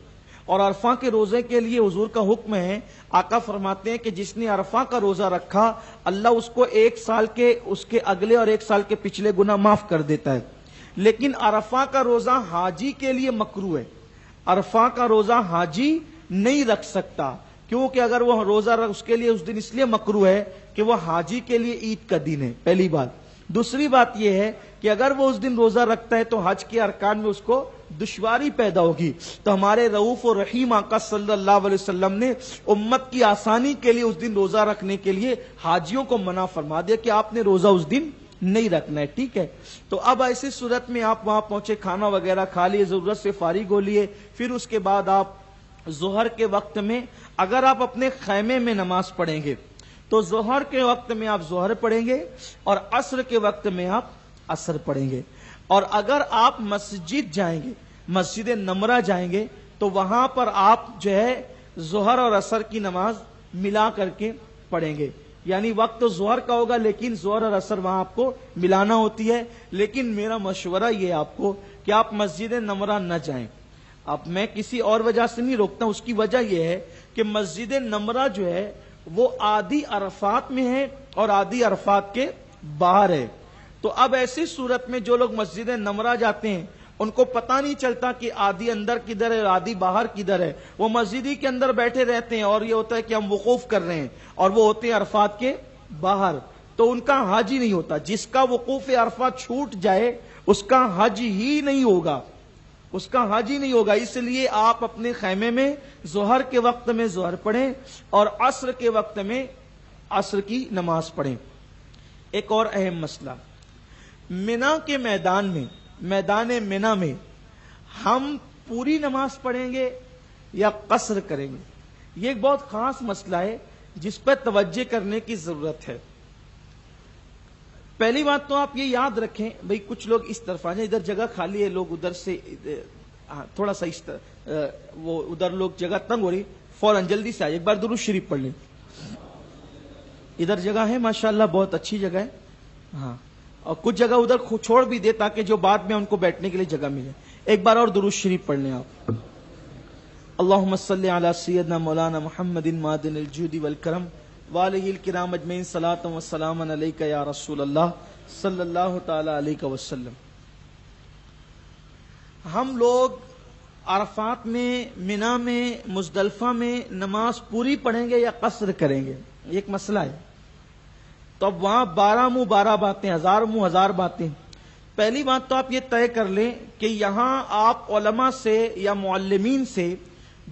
اور عرفہ کے روزے کے لیے حضور کا حکم ہے، آقا فرماتے ہیں کہ جس نے عرفہ کا روزہ رکھا، اللہ اس کو 1 سال کے اس کے اگلے اور 1 سال کے پچھلے گناہ معاف کر دیتا ہے۔ لیکن عرفہ کا روزہ حاجی کے لیے مکروہ ہے، عرفہ کا روزہ حاجی نہیں رکھ سکتا، کیونکہ اگر وہ روزہ اس کے لیے اس دن اس لیے مکروہ ہے کہ وہ حاجی کے لیے عید کا دن ہے، پہلی بات۔ دوسری بات یہ ہے کہ اگر وہ اس دن روزہ رکھتا ہے تو حج کے ارکان میں اس کو دشواری پیدا ہوگی۔ تو ہمارے رؤوف و رحیم آقا صلی اللہ علیہ وسلم نے امت کی آسانی کے لیے اس دن روزہ رکھنے کے لیے حاجیوں کو منع فرما دیا کہ آپ نے روزہ اس دن نہیں رکھنا ہے، ٹھیک ہے۔ تو اب ایسی صورت میں آپ وہاں پہنچے، کھانا وغیرہ کھا لیے، ضرورت سے فارغ ہو لیے، پھر اس کے بعد آپ ظہر کے وقت میں اگر آپ اپنے خیمے میں نماز پڑھیں گے تو ظہر کے وقت میں آپ ظہر پڑھیں گے، اور عصر کے وقت میں آپ عصر پڑھیں گے۔ اور اگر آپ مسجد جائیں گے، مسجد نمرہ جائیں گے، تو وہاں پر آپ جو ہے ظہر اور عصر کی نماز ملا کر کے پڑھیں گے، یعنی وقت تو ظہر کا ہوگا لیکن ظہر اور عصر وہاں آپ کو ملانا ہوتی ہے۔ لیکن میرا مشورہ یہ آپ کو کہ آپ مسجد نمرہ نہ جائیں۔ اب میں کسی اور وجہ سے نہیں روکتا، اس کی وجہ یہ ہے کہ مسجد نمرہ جو ہے وہ آدھی عرفات میں ہے اور آدھی عرفات کے باہر ہے۔ تو اب ایسی صورت میں جو لوگ مسجد نمرہ جاتے ہیں ان کو پتہ نہیں چلتا کہ آدھی اندر کدھر ہے اور آدھی باہر کدھر ہے، وہ مسجد ہی کے اندر بیٹھے رہتے ہیں اور یہ ہوتا ہے کہ ہم وقوف کر رہے ہیں اور وہ ہوتے ہیں عرفات کے باہر، تو ان کا حج ہی نہیں ہوتا۔ جس کا وقوف عرفات چھوٹ جائے اس کا حج ہی نہیں ہوگا، اس کا حج ہی نہیں ہوگا۔ اس لیے آپ اپنے خیمے میں ظہر کے وقت میں ظہر پڑھیں اور عصر کے وقت میں عصر کی نماز پڑھیں۔ ایک اور اہم مسئلہ، منا کے میدان میں، میدان منا میں ہم پوری نماز پڑھیں گے یا قصر کریں گے؟ یہ ایک بہت خاص مسئلہ ہے جس پر توجہ کرنے کی ضرورت ہے۔ پہلی بات تو آپ یہ یاد رکھیں، بھئی کچھ لوگ اس طرف آ جائیں، ادھر جگہ خالی ہے، لوگ ادھر سے تھوڑا سا اس طرح، وہ ادھر لوگ جگہ تنگ ہو رہی، فوراً جلدی سے آئے، ایک بار درود شریف پڑھ لیں۔ ادھر جگہ ہے ماشاءاللہ، بہت اچھی جگہ ہے، ہاں، اور کچھ جگہ ادھر چھوڑ بھی دے تاکہ جو بعد میں ان کو بیٹھنے کے لیے جگہ ملے۔ ایک بار اور درود شریف پڑھ لیں آپ۔ اللہم صلی علی سیدنا مولانا محمد معدن الجود والکرم وآلہ الکرام اجمعین، صلاۃ و سلام علیک یا رسول اللہ صلی اللہ تعالی علیہ وسلم۔ ہم لوگ عرفات میں، منا میں، مزدلفہ میں نماز پوری پڑھیں گے یا قصر کریں گے؟ یہ ایک مسئلہ ہے۔ تو اب وہاں 12 منہ 12 باتیں، 1000 منہ 1000 باتیں۔ پہلی بات تو آپ یہ طے کر لیں کہ یہاں آپ علماء سے یا معلمین سے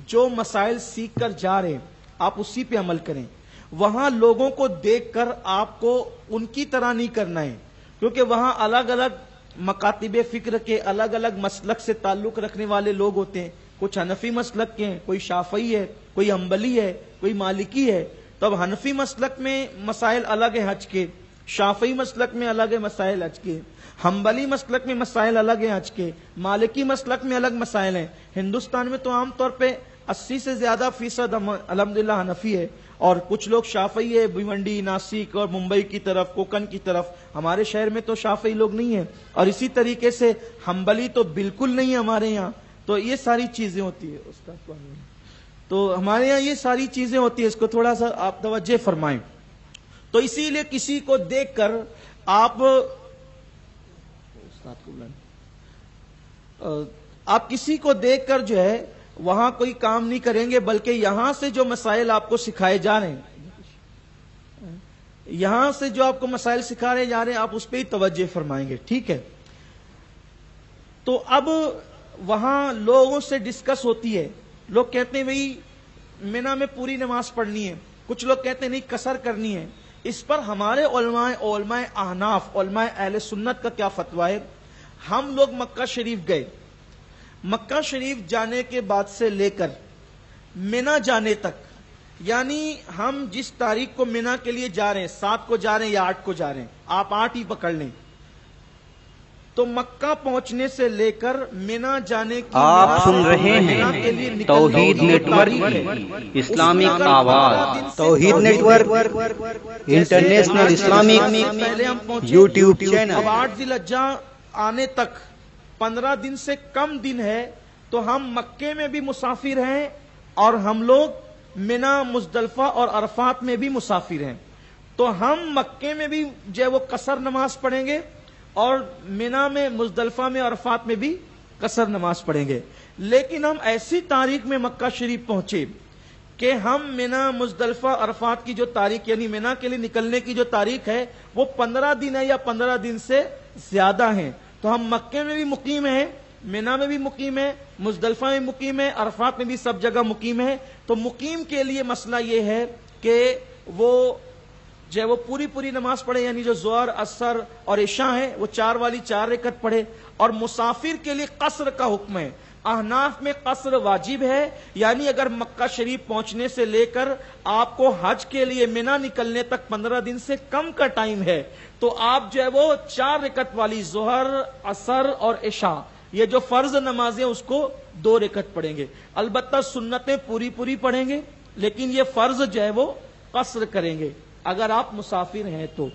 جو مسائل سیکھ کر جا رہے ہیں آپ اسی پہ عمل کریں۔ وہاں لوگوں کو دیکھ کر آپ کو ان کی طرح نہیں کرنا ہے، کیونکہ وہاں الگ الگ مکاتب فکر کے، الگ الگ مسلک سے تعلق رکھنے والے لوگ ہوتے ہیں، کچھ حنفی مسلک کے ہیں، کوئی شافعی ہے، کوئی حنبلی ہے، کوئی مالکی ہے۔ تو اب حنفی مسلک میں مسائل الگ ہیں حج کے، شافعی مسلک میں الگ ہے مسائل حج کے، حنبلی مسلک میں مسائل الگ ہیں حج کے، مالکی مسلک میں الگ مسائل ہیں۔ ہندوستان میں تو عام طور پہ 80 سے زیادہ فیصد الحمدللہ حنفی ہے، اور کچھ لوگ شافعی ہے، بھیونڈی، ناسک اور ممبئی کی طرف، کوکن کی طرف۔ ہمارے شہر میں تو شافعی لوگ نہیں ہیں، اور اسی طریقے سے حنبلی تو بالکل نہیں ہے ہمارے یہاں۔ تو یہ ساری چیزیں ہوتی ہے استاد، تو ہمارے یہاں یہ ساری چیزیں ہوتی ہیں، اس کو تھوڑا سا آپ توجہ فرمائیں۔ تو اسی لیے کسی کو دیکھ کر آپ کسی کو دیکھ کر جو ہے وہاں کوئی کام نہیں کریں گے، بلکہ یہاں سے جو مسائل آپ کو سکھائے جا رہے ہیں، یہاں سے جو آپ کو مسائل سکھائے جا رہے ہیں آپ اس پہ ہی توجہ فرمائیں گے، ٹھیک ہے؟ تو اب وہاں لوگوں سے ڈسکس ہوتی ہے، لوگ کہتے ہیں بھئی منا میں پوری نماز پڑھنی ہے، کچھ لوگ کہتے ہیں نہیں قصر کرنی ہے۔ اس پر ہمارے علماء احناف، علماء اہل سنت کا کیا فتویٰ ہے؟ ہم لوگ مکہ شریف گئے، مکہ شریف جانے کے بعد سے لے کر منا جانے تک، یعنی ہم جس تاریخ کو منا کے لیے جا رہے ہیں، 7 کو جا رہے ہیں یا 8 کو جا رہے ہیں، آپ 8 ہی پکڑ لیں، تو مکہ پہنچنے سے لے کر منا جانے کی آپ سن رہے ہیں توحید نیٹ ورک اسلامک آواز، توحید network international Islamic YouTube channel. اب 8 ذی الحجہ آنے تک 15 دن سے کم دن ہے، تو ہم مکے میں بھی مسافر ہیں اور ہم لوگ منا، مزدلفہ اور عرفات میں بھی مسافر ہیں۔ تو ہم مکے میں بھی جو ہے وہ قصر نماز پڑھیں گے اور منا میں، مزدلفہ میں، عرفات میں بھی قصر نماز پڑھیں گے۔ لیکن ہم ایسی تاریخ میں مکہ شریف پہنچے کہ ہم منا، مزدلفہ، عرفات کی جو تاریخ، یعنی منا کے لیے نکلنے کی جو تاریخ ہے وہ 15 دن ہے یا 15 دن سے زیادہ ہیں۔ تو ہم مکے میں بھی مقیم ہیں، منا میں بھی مقیم ہے، مزدلفہ میں مقیم ہے، عرفات میں بھی سب جگہ مقیم ہے۔ تو مقیم کے لیے مسئلہ یہ ہے کہ وہ جو ہے وہ پوری نماز پڑھے، یعنی جو ظہر، عصر اور عشاء ہے وہ 4 والی 4 رکعت پڑھے، اور مسافر کے لیے قصر کا حکم ہے۔ احناف میں قصر واجب ہے، یعنی اگر مکہ شریف پہنچنے سے لے کر آپ کو حج کے لیے مینا نکلنے تک 15 دن سے کم کا ٹائم ہے تو آپ جو ہے وہ 4 رکعت والی ظہر، عصر اور عشاء، یہ جو فرض نمازیں اس کو 2 رکعت پڑھیں گے. البتہ سنتیں پوری پڑھیں گے، لیکن یہ فرض جو ہے وہ قصر کریں گے اگر آپ مسافر ہیں تو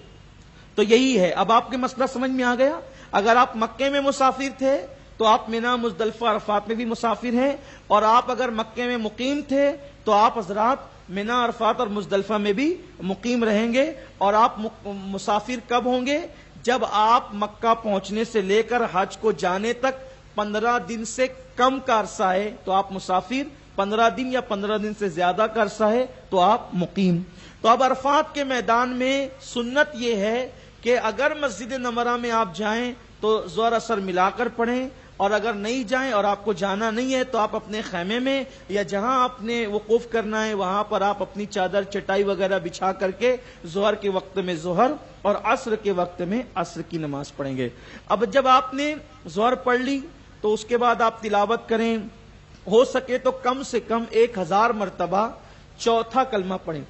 یہی ہے. اب آپ کے مسئلہ سمجھ میں آ گیا. اگر آپ مکے میں مسافر تھے تو آپ مینا، مزدلفہ، عرفات میں بھی مسافر ہیں، اور آپ اگر مکے میں مقیم تھے تو آپ حضرات مینا، عرفات اور مزدلفہ میں بھی مقیم رہیں گے. اور آپ مسافر کب ہوں گے؟ جب آپ مکہ پہنچنے سے لے کر حج کو جانے تک 15 دن سے کم کا عرصہ ہے تو آپ مسافر، 15 دن یا 15 دن سے زیادہ کا عرصہ ہے تو آپ مقیم. تو اب عرفات کے میدان میں سنت یہ ہے کہ اگر مسجد نمرہ میں آپ جائیں تو ظہر عصر ملا کر پڑھیں، اور اگر نہیں جائیں اور آپ کو جانا نہیں ہے تو آپ اپنے خیمے میں یا جہاں آپ نے وقوف کرنا ہے وہاں پر آپ اپنی چادر، چٹائی وغیرہ بچھا کر کے ظہر کے وقت میں ظہر اور عصر کے وقت میں عصر کی نماز پڑھیں گے. اب جب آپ نے ظہر پڑھ لی تو اس کے بعد آپ تلاوت کریں، ہو سکے تو کم سے کم 1000 مرتبہ چوتھا کلمہ پڑھیں.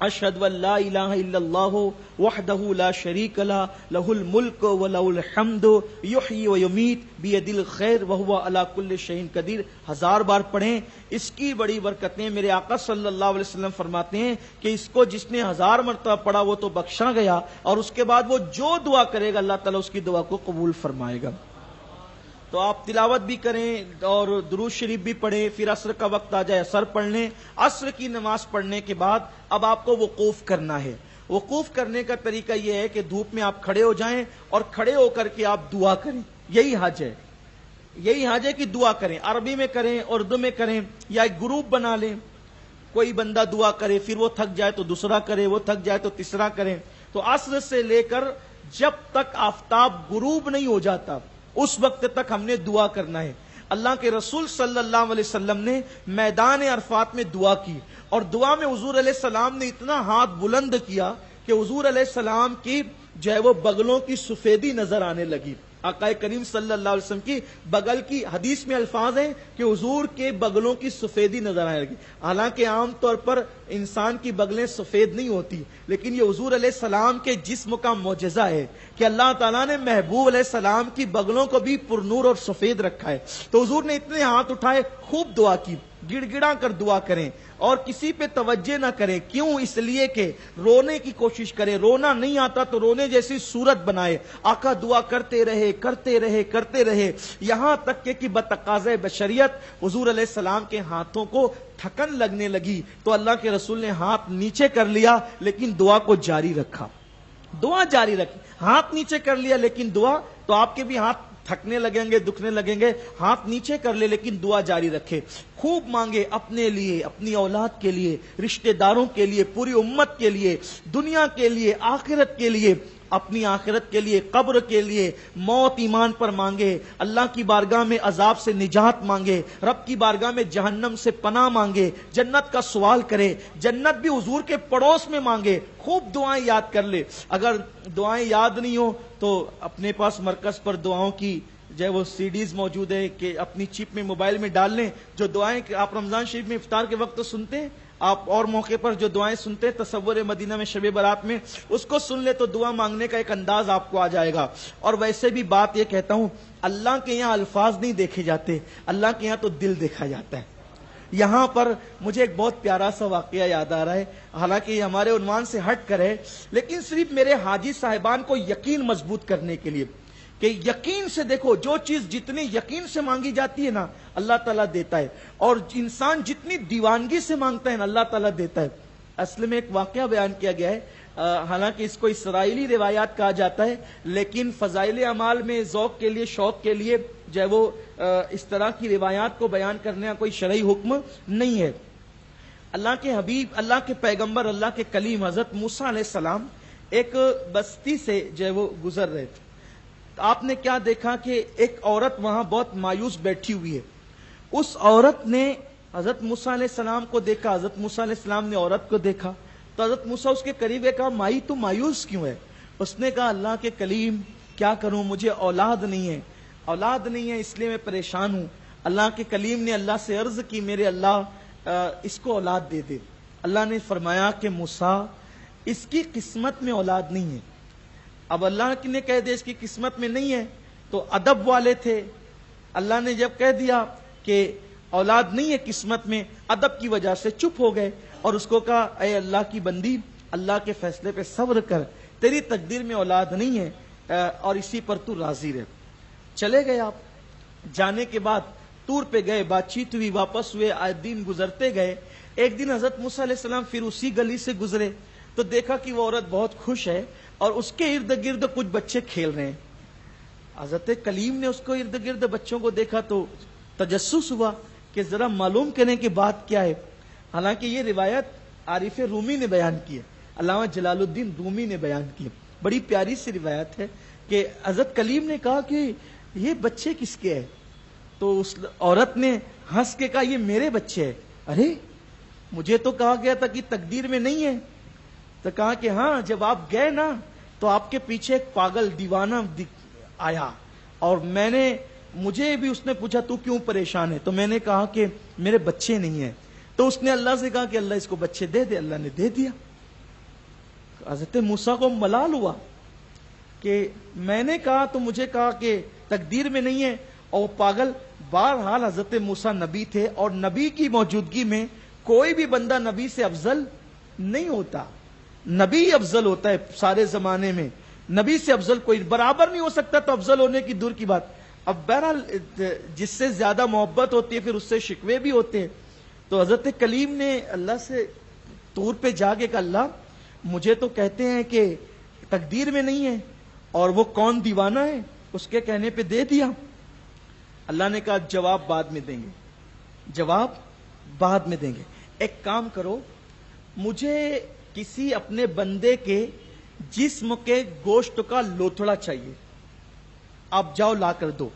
اشہد ان لا الہ الا اللہ وحدہ لا شریک لہ لہ الملک ولہ الحمد یحیی و یمیت بیدہ الخیر وہو علی کل شیء قدیر. 1000 بار پڑھیں. اس کی بڑی برکتیں میرے آقا صلی اللہ علیہ وسلم فرماتے ہیں کہ اس کو جس نے 1000 مرتبہ پڑھا وہ تو بخشا گیا، اور اس کے بعد وہ جو دعا کرے گا اللہ تعالیٰ اس کی دعا کو قبول فرمائے گا. تو آپ تلاوت بھی کریں اور درود شریف بھی پڑھیں. پھر عصر کا وقت آ جائے عصر پڑھ لیں. عصر کی نماز پڑھنے کے بعد اب آپ کو وقوف کرنا ہے. وقوف کرنے کا طریقہ یہ ہے کہ دھوپ میں آپ کھڑے ہو جائیں اور کھڑے ہو کر کے آپ دعا کریں. یہی حج ہے، یہی حج ہے کہ دعا کریں. عربی میں کریں، اردو میں کریں، یا ایک گروپ بنا لیں. کوئی بندہ دعا کرے، پھر وہ تھک جائے تو دوسرا کرے، وہ تھک جائے تو تیسرا کریں. تو عصر سے لے کر جب تک آفتاب غروب نہیں ہو جاتا اس وقت تک ہم نے دعا کرنا ہے. اللہ کے رسول صلی اللہ علیہ وسلم نے میدان عرفات میں دعا کی، اور دعا میں حضور علیہ السلام نے اتنا ہاتھ بلند کیا کہ حضور علیہ السلام کی جو ہے وہ بغلوں کی سفیدی نظر آنے لگی. آقا کریم صلی اللہ علیہ وسلم کی بغل کی حدیث میں الفاظ ہیں کہ حضور کے بغلوں کی سفیدی نظر آنے لگی. حالانکہ عام طور پر انسان کی بغلیں سفید نہیں ہوتی، لیکن یہ حضور علیہ السلام کے جسم کا معجزہ ہے کہ اللہ تعالیٰ نے محبوب علیہ السلام کی بغلوں کو بھی پرنور اور سفید رکھا ہے. تو حضور نے اتنے ہاتھ اٹھائے، خوب دعا کی. گڑ گڑا کر دعا کریں اور کسی پہ توجہ نہ کریں. کیوں؟ اس لیے کہ رونے کی کوشش کریں. رونا نہیں آتا تو رونے جیسی صورت بنائے. آقا دعا کرتے رہے کرتے رہے کرتے رہے، یہاں تک کہ بتقاضۂ بشریت حضور علیہ السلام کے ہاتھوں کو تھکن لگنے لگی تو اللہ کے رسول نے ہاتھ نیچے کر لیا لیکن دعا کو جاری رکھا. دعا جاری رکھی. ہاتھ نیچے کر لیا لیکن دعا، تو آپ کے بھی ہاتھ تھکنے لگیں گے، دکھنے لگیں گے. ہاتھ نیچے کر لے لیکن دعا جاری رکھے. خوب مانگے اپنے لیے، اپنی اولاد کے لیے، رشتہ داروں کے لیے، پوری امت کے لیے، دنیا کے لیے، آخرت کے لیے، اپنی آخرت کے لیے، قبر کے لیے. موت ایمان پر مانگے، اللہ کی بارگاہ میں عذاب سے نجات مانگے، رب کی بارگاہ میں جہنم سے پناہ مانگے، جنت کا سوال کرے. جنت بھی حضور کے پڑوس میں مانگے. خوب دعائیں یاد کر لے. اگر دعائیں یاد نہیں ہو تو اپنے پاس مرکز پر دعاؤں کی جو ہے وہ CDs موجود ہے کہ اپنی چپ میں موبائل میں ڈال لیں. جو دعائیں آپ رمضان شریف میں افطار کے وقت تو سنتے ہیں، آپ اور موقع پر جو دعائیں سنتے ہیں تصور مدینہ میں شب برات میں، اس کو سن لے تو دعا مانگنے کا ایک انداز آپ کو آ جائے گا. اور ویسے بھی بات یہ کہتا ہوں، اللہ کے یہاں الفاظ نہیں دیکھے جاتے، اللہ کے یہاں تو دل دیکھا جاتا ہے. یہاں پر مجھے ایک بہت پیارا سا واقعہ یاد آ رہا ہے، حالانکہ یہ ہمارے عنوان سے ہٹ کر ہے، لیکن صرف میرے حاجی صاحبان کو یقین مضبوط کرنے کے لیے کہ یقین سے دیکھو، جو چیز جتنی یقین سے مانگی جاتی ہے نا اللہ تعالیٰ دیتا ہے، اور انسان جتنی دیوانگی سے مانگتا ہے نا اللہ تعالیٰ دیتا ہے. اصل میں ایک واقعہ بیان کیا گیا ہے، حالانکہ اس کو اسرائیلی روایات کہا جاتا ہے، لیکن فضائل اعمال میں ذوق کے لیے، شوق کے لیے جو ہے وہ اس طرح کی روایات کو بیان کرنے کا کوئی شرعی حکم نہیں ہے. اللہ کے حبیب، اللہ کے پیغمبر، اللہ کے کلیم حضرت موسیٰ علیہ السلام ایک بستی سے جو ہے وہ گزر رہے تھے. آپ نے کیا دیکھا کہ ایک عورت وہاں بہت مایوس بیٹھی ہوئی ہے. اس عورت نے حضرت موسیٰ علیہ السلام کو دیکھا، حضرت موسیٰ علیہ السلام نے عورت کو دیکھا تو حضرت موسیٰ اس کے قریب کہا، مائی تو مایوس کیوں ہے؟ اس نے کہا، اللہ کے کلیم کیا کروں، مجھے اولاد نہیں ہے، اولاد نہیں ہے اس لیے میں پریشان ہوں. اللہ کے کلیم نے اللہ سے عرض کی میرے اللہ اس کو اولاد دے دے. اللہ نے فرمایا کہ موسیٰ اس کی قسمت میں اولاد نہیں ہے. اب اللہ نے کہہ دیا اس کی قسمت میں نہیں ہے تو ادب والے تھے. اللہ نے جب کہہ دیا کہ اولاد نہیں ہے قسمت میں، ادب کی وجہ سے چپ ہو گئے اور اس کو کہا اے اللہ کی بندی، اللہ کے فیصلے پہ صبر کر، تیری تقدیر میں اولاد نہیں ہے اور اسی پر تو راضی رہ. چلے گئے. آپ جانے کے بعد طور پہ گئے، بات چیت ہوئی، واپس ہوئے، دن گزرتے گئے. ایک دن حضرت موسیٰ علیہ السلام پھر اسی گلی سے گزرے تو دیکھا کہ وہ عورت بہت خوش ہے اور اس کے ارد گرد کچھ بچے کھیل رہے ہیں. حضرت کلیم نے اس کو ارد گرد بچوں کو دیکھا تو تجسس ہوا کہ ذرا معلوم کرنے کی بات کیا ہے. حالانکہ یہ روایت عارف رومی نے بیان کی ہے، علامہ جلال الدین رومی نے بیان کی ہے. بڑی پیاری سی روایت ہے کہ حضرت کلیم نے کہا کہ یہ بچے کس کے ہیں؟ تو اس عورت نے ہنس کے کہا یہ میرے بچے ہیں. ارے مجھے تو کہا گیا تھا کہ تقدیر میں نہیں ہے. تو کہا کہ ہاں، جب آپ گئے نا تو آپ کے پیچھے ایک پاگل دیوانہ آیا اور مجھے بھی اس نے پوچھا تو کیوں پریشان ہے، تو میں نے کہا کہ میرے بچے نہیں ہیں. تو اس نے اللہ سے کہا کہ اللہ اس کو بچے دے دے. اللہ نے دے دیا. حضرت موسیٰ کو ملال ہوا کہ میں نے کہا تو مجھے کہا کہ تقدیر میں نہیں ہے اور پاگل. بہرحال حضرت موسیٰ نبی تھے اور نبی کی موجودگی میں کوئی بھی بندہ نبی سے افضل نہیں ہوتا. نبی افضل ہوتا ہے سارے زمانے میں، نبی سے افضل کوئی برابر نہیں ہو سکتا. تو افضل ہونے کی دور کی بات. اب بہرحال جس سے زیادہ محبت ہوتی ہے پھر اس سے شکوے بھی ہوتے ہیں. تو حضرت کلیم نے اللہ سے طور پہ جا کے کہا اللہ مجھے تو کہتے ہیں کہ تقدیر میں نہیں ہے اور وہ کون دیوانہ ہے، اس کے کہنے پہ دے دیا. اللہ نے کہا جواب بعد میں دیں گے، جواب بعد میں دیں گے. ایک کام کرو، مجھے کسی اپنے بندے کے جسم کے گوشت کا لوتھڑا چاہیے، آپ جاؤ لا کر دو.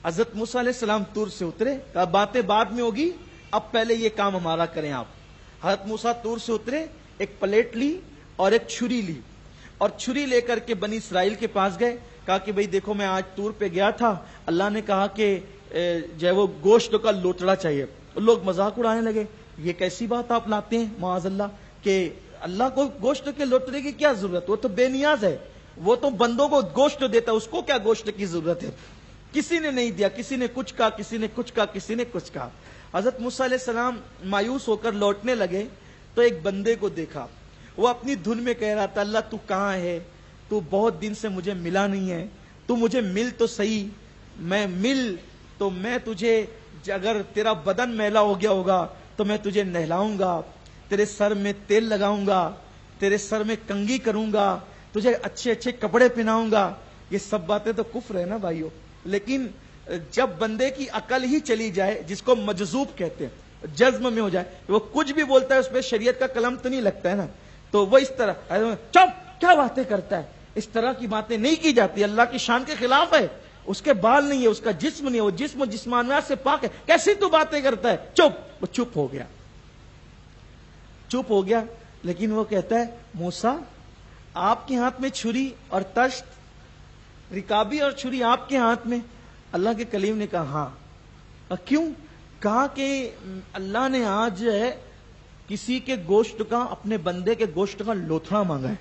حضرت موسیٰ علیہ السلام طور سے اترے، کہا باتیں بعد میں ہوگی، اب پہلے یہ کام ہمارا کریں آپ. حضرت موسیٰ طور سے اترے، ایک پلیٹ لی اور ایک چھری لی اور چھری لے کر کے بنی اسرائیل کے پاس گئے. کہا کہ بھئی دیکھو میں آج طور پہ گیا تھا، اللہ نے کہا کہ جو ہے وہ گوشت کا لوتڑا چاہیے. لوگ مذاق اڑانے لگے، یہ کیسی بات آپ لاتے ہیں معاذ اللہ کہ اللہ کو گوشت کے لوٹنے کی کیا ضرورت، وہ تو بے نیاز ہے، وہ تو بندوں کو گوشت دیتا ہے، اس کو کیا گوشت کی ضرورت ہے. کسی نے نہیں دیا، کسی نے کچھ کہا، کسی نے کچھ کہا، کسی نے کچھ کہا. حضرت موسیٰ علیہ السلام مایوس ہو کر لوٹنے لگے تو ایک بندے کو دیکھا، وہ اپنی دھن میں کہہ رہا تھا اللہ تو کہاں ہے، تو بہت دن سے مجھے ملا نہیں ہے، تو مجھے مل تو صحیح، میں مل تو میں تجھے، اگر تیرا بدن میلا ہو گیا ہوگا تو میں تجھے نہلاؤں گا، تیرے سر میں تیل لگاؤں گا، تیرے سر میں کنگھی کروں گا، تجھے اچھے اچھے کپڑے پہناؤں گا. یہ سب باتیں تو کفر ہے نا بھائیو. لیکن جب بندے کی عقل ہی چلی جائے، جس کو مجذوب کہتے ہیں، جذب میں ہو جائے، وہ کچھ بھی بولتا ہے اس پہ شریعت کا قلم تو نہیں لگتا ہے نا. تو وہ اس طرح چپ کیا باتیں کرتا ہے، اس طرح کی باتیں نہیں کی جاتی، اللہ کی شان کے خلاف ہے. اس کے بال نہیں ہے، اس کا جسم نہیں ہے، وہ جسم جسمانیات سے پاک ہے، کیسی تو باتیں کرتا ہے. چپ. وہ چپ ہو گیا، چپ ہو گیا. لیکن وہ کہتا ہے موسیٰ آپ کے ہاتھ میں چھری اور تشت، رکابی اور چھری آپ کے ہاتھ میں. اللہ کے کلیم نے کہا ہاں. کیوں؟ کہا کہ اللہ نے آج جو ہے کسی کے گوشت کا، اپنے بندے کے گوشت کا لوتھڑا مانگا ہے.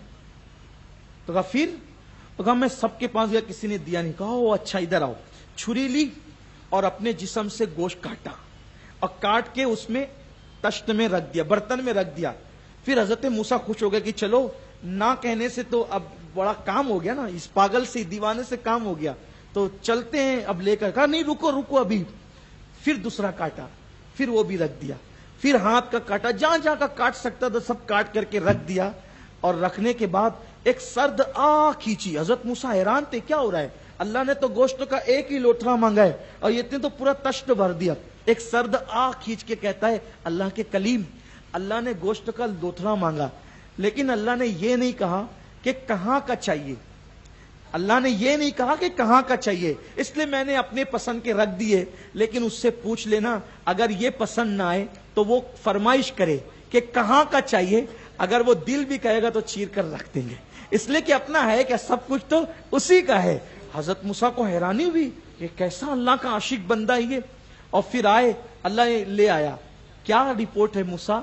تو کہا پھر؟ تو کہا میں سب کے پاس گیا، کسی نے دیا نہیں. کہا او اچھا ادھر آؤ. چھری لی اور اپنے جسم سے گوشت کاٹا اور کاٹ کے اس میں تشت میں رکھ دیا، برتن میں رکھ دیا. پھر حضرت موسیٰ خوش ہو گئے کہ چلو نہ کہنے سے تو اب بڑا کام ہو گیا نا، اس پاگل سے دیوانے سے کام ہو گیا، تو چلتے ہیں اب لے کر. کہا نہیں رکو رکو ابھی. پھر دوسرا کاٹا، پھر وہ بھی رکھ دیا. پھر ہاتھ کا کاٹا، جہاں جہاں کا کاٹ سکتا تھا سب کاٹ کر کے رکھ دیا. اور رکھنے کے بعد ایک سرد آہ کھینچی. حضرت موسیٰ حیران تھے کیا ہو رہا ہے، اللہ نے تو گوشت کا ایک ہی لوٹھڑا مانگا ہے اور یہ تو پورا تشت بھر دیا. ایک سرد آہ کھینچ کے کہتا ہے اللہ کے کلیم، اللہ نے گوشت کا لوتھڑا مانگا لیکن اللہ نے یہ نہیں کہا کہ کہاں کا چاہیے، اللہ نے یہ نہیں کہا کہ کہاں کا چاہیے، اس لیے میں نے اپنے پسند کے رکھ دیے. لیکن اس سے پوچھ لینا اگر یہ پسند نہ آئے تو وہ فرمائش کرے کہ کہاں کا چاہیے، اگر وہ دل بھی کہے گا تو چیر کر رکھ دیں گے، اس لیے کہ اپنا ہے کہ سب کچھ تو اسی کا ہے. حضرت موسیٰ کو حیرانی ہوئی کہ کیسا اللہ کا عاشق بندہ ہے یہ. اور پھر آئے، اللہ لے آیا، کیا رپورٹ ہے موسیٰ؟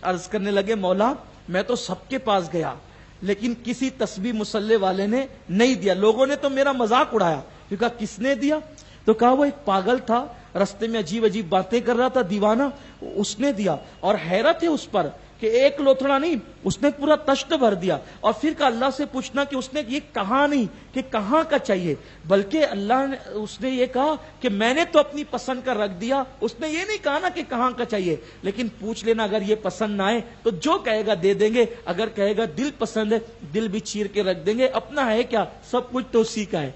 عرض کرنے لگے مولا میں تو سب کے پاس گیا لیکن کسی تسبیح مسلح والے نے نہیں دیا، لوگوں نے تو میرا مذاق اڑایا۔ تو کہا کس نے دیا؟ تو کہا وہ ایک پاگل تھا، رستے میں عجیب عجیب باتیں کر رہا تھا، دیوانہ، اس نے دیا۔ اور حیرت ہے اس پر کہ ایک لوتھڑا نہیں، اس نے پورا تشت بھر دیا۔ اور پھر کہا اللہ سے پوچھنا کہ اس نے یہ کہا نہیں کہ کہاں کا چاہیے، بلکہ اللہ نے اس نے یہ کہا کہ میں نے تو اپنی پسند کا رکھ دیا، اس نے یہ نہیں کہا نا کہ کہاں کا چاہیے، لیکن پوچھ لینا اگر یہ پسند نہ آئے تو جو کہے گا دے دیں گے، اگر کہے گا دل پسند ہے دل بھی چیر کے رکھ دیں گے، اپنا ہے کیا، سب کچھ تو اسی کا ہے۔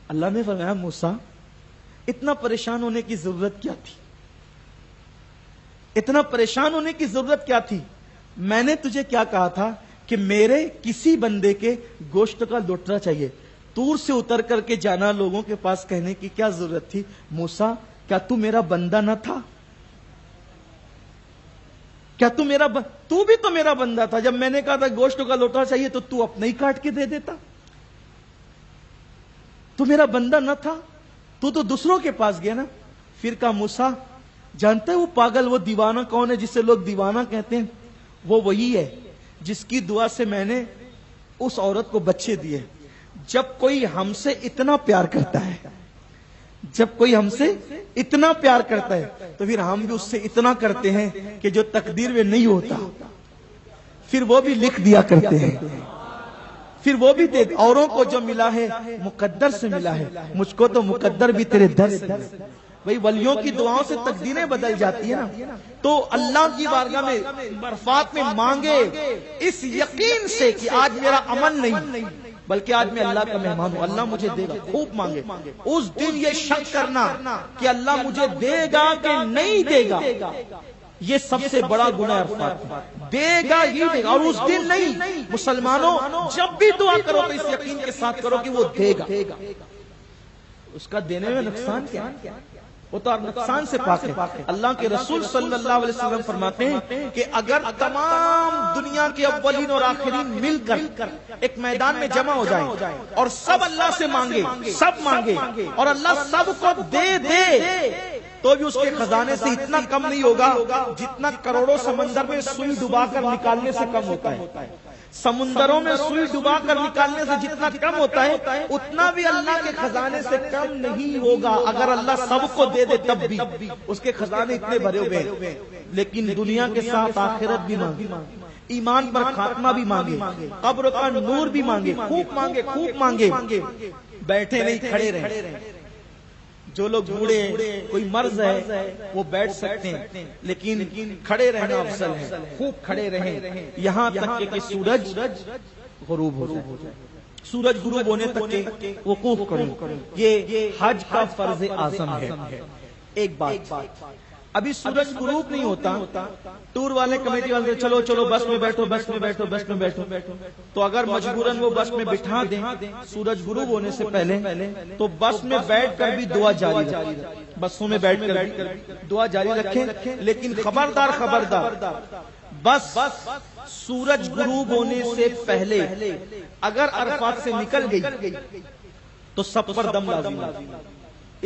اللہ نے فرمایا موسیٰ اتنا پریشان ہونے کی ضرورت کیا تھی، اتنا پریشان ہونے کی ضرورت کیا تھی؟ میں نے تجھے کیا کہا تھا کہ میرے کسی بندے کے گوشت کا لوٹرا چاہیے، طور سے اتر کر کے جانا، لوگوں کے پاس کہنے کی کیا ضرورت تھی؟ موسیٰ کیا تو میرا بندہ نہ تھا؟ کیا تو بھی تو میرا بندہ تھا؟ جب میں نے کہا تھا گوشت کا لوٹرا چاہیے تو تو اپنا ہی کاٹ کے دے دیتا، تو میرا بندہ نہ تھا؟ تو دوسروں کے پاس گیا نا۔ پھر کہا موسیٰ جانتے ہیں وہ پاگل، وہ دیوانہ کون ہے جسے لوگ دیوانہ کہتے ہیں؟ وہ وہی ہے جس کی دعا سے میں نے اس عورت کو بچے دیے۔ جب کوئی ہم سے اتنا پیار کرتا ہے، جب کوئی ہم سے اتنا پیار کرتا ہے تو پھر ہم بھی اس سے اتنا کرتے ہیں کہ جو تقدیر میں نہیں ہوتا پھر وہ بھی لکھ دیا کرتے ہیں، پھر وہ بھی دے۔ اوروں کو جو ملا ہے مقدر سے ملا ہے، مجھ کو تو مقدر بھی تیرے در سے ملا۔ بھئی ولیوں کی دعاؤں سے تقدیریں بدل جاتی ہیں نا، تو اللہ کی بارگاہ میں برفات میں مانگے اس یقین سے کہ آج میرا عمل نہیں بلکہ آج میں اللہ کا مہمان ہوں، اللہ مجھے دے گا، خوب مانگے۔ اس دن یہ شک کرنا کہ اللہ مجھے دے گا کہ نہیں دے گا، یہ سب سے بڑا گناہ عرفات ہے۔ دے گا ہی دے گا، اور اس دن نہیں۔ مسلمانوں جب بھی دعا کرو تو اس یقین کے ساتھ کرو کہ وہ دے گا، اس کا دینے میں نقصان کیا ہے؟ وہ تو نقصان سے پاک ہے۔ اللہ کے رسول صلی اللہ علیہ وسلم فرماتے ہیں کہ اگر تمام دنیا کے اولین اور آخرین مل کر ایک میدان میں جمع ہو جائیں اور سب اللہ سے مانگے، سب مانگے اور اللہ سب کو دے دے تو بھی اس کے خزانے سے اتنا کم نہیں ہوگا جتنا کروڑوں سمندر میں سوئی ڈبا کر نکالنے سے کم ہوتا ہے۔ سمندروں میں سوئی ڈبا کر نکالنے سے جتنا کم ہوتا ہے اتنا بھی اللہ کے خزانے سے کم نہیں ہوگا۔ اگر اللہ سب کو دے دے تب بھی اس کے خزانے اتنے بھرے ہوئے ہیں۔ لیکن دنیا کے ساتھ آخرت بھی مانگے، ایمان پر خاتمہ بھی مانگے، قبر کا نور بھی مانگے، خوب مانگے، خوب مانگے۔ بیٹھے نہیں کھڑے رہے۔ جو لوگ بوڑھے ہیں، کوئی مرض ہے وہ بیٹھ سکتے ہیں لیکن کھڑے رہنا افضل ہے، خوب کھڑے رہیں یہاں تک کہ سورج غروب ہو جائے۔ سورج غروب ہونے تک کے وقوف کریں، یہ حج کا فرض اعظم ہے۔ ایک بات، ابھی سورج غروب نہیں ہوتا، ٹور والے کمیٹی والے چلو چلو بس میں بیٹھو، بس میں بیٹھو، بس میں بیٹھو، تو اگر مجبوراً وہ بس میں بٹھا دیں سورج غروب ہونے سے پہلے تو بس میں بیٹھ کر بھی دعا جاری رکھیں، بسوں میں بیٹھ کر بھی دعا جاری رکھیں۔ لیکن خبردار خبردار، بس سورج غروب ہونے سے پہلے اگر عرفات سے نکل گئی تو سب پر دم لازم ہے،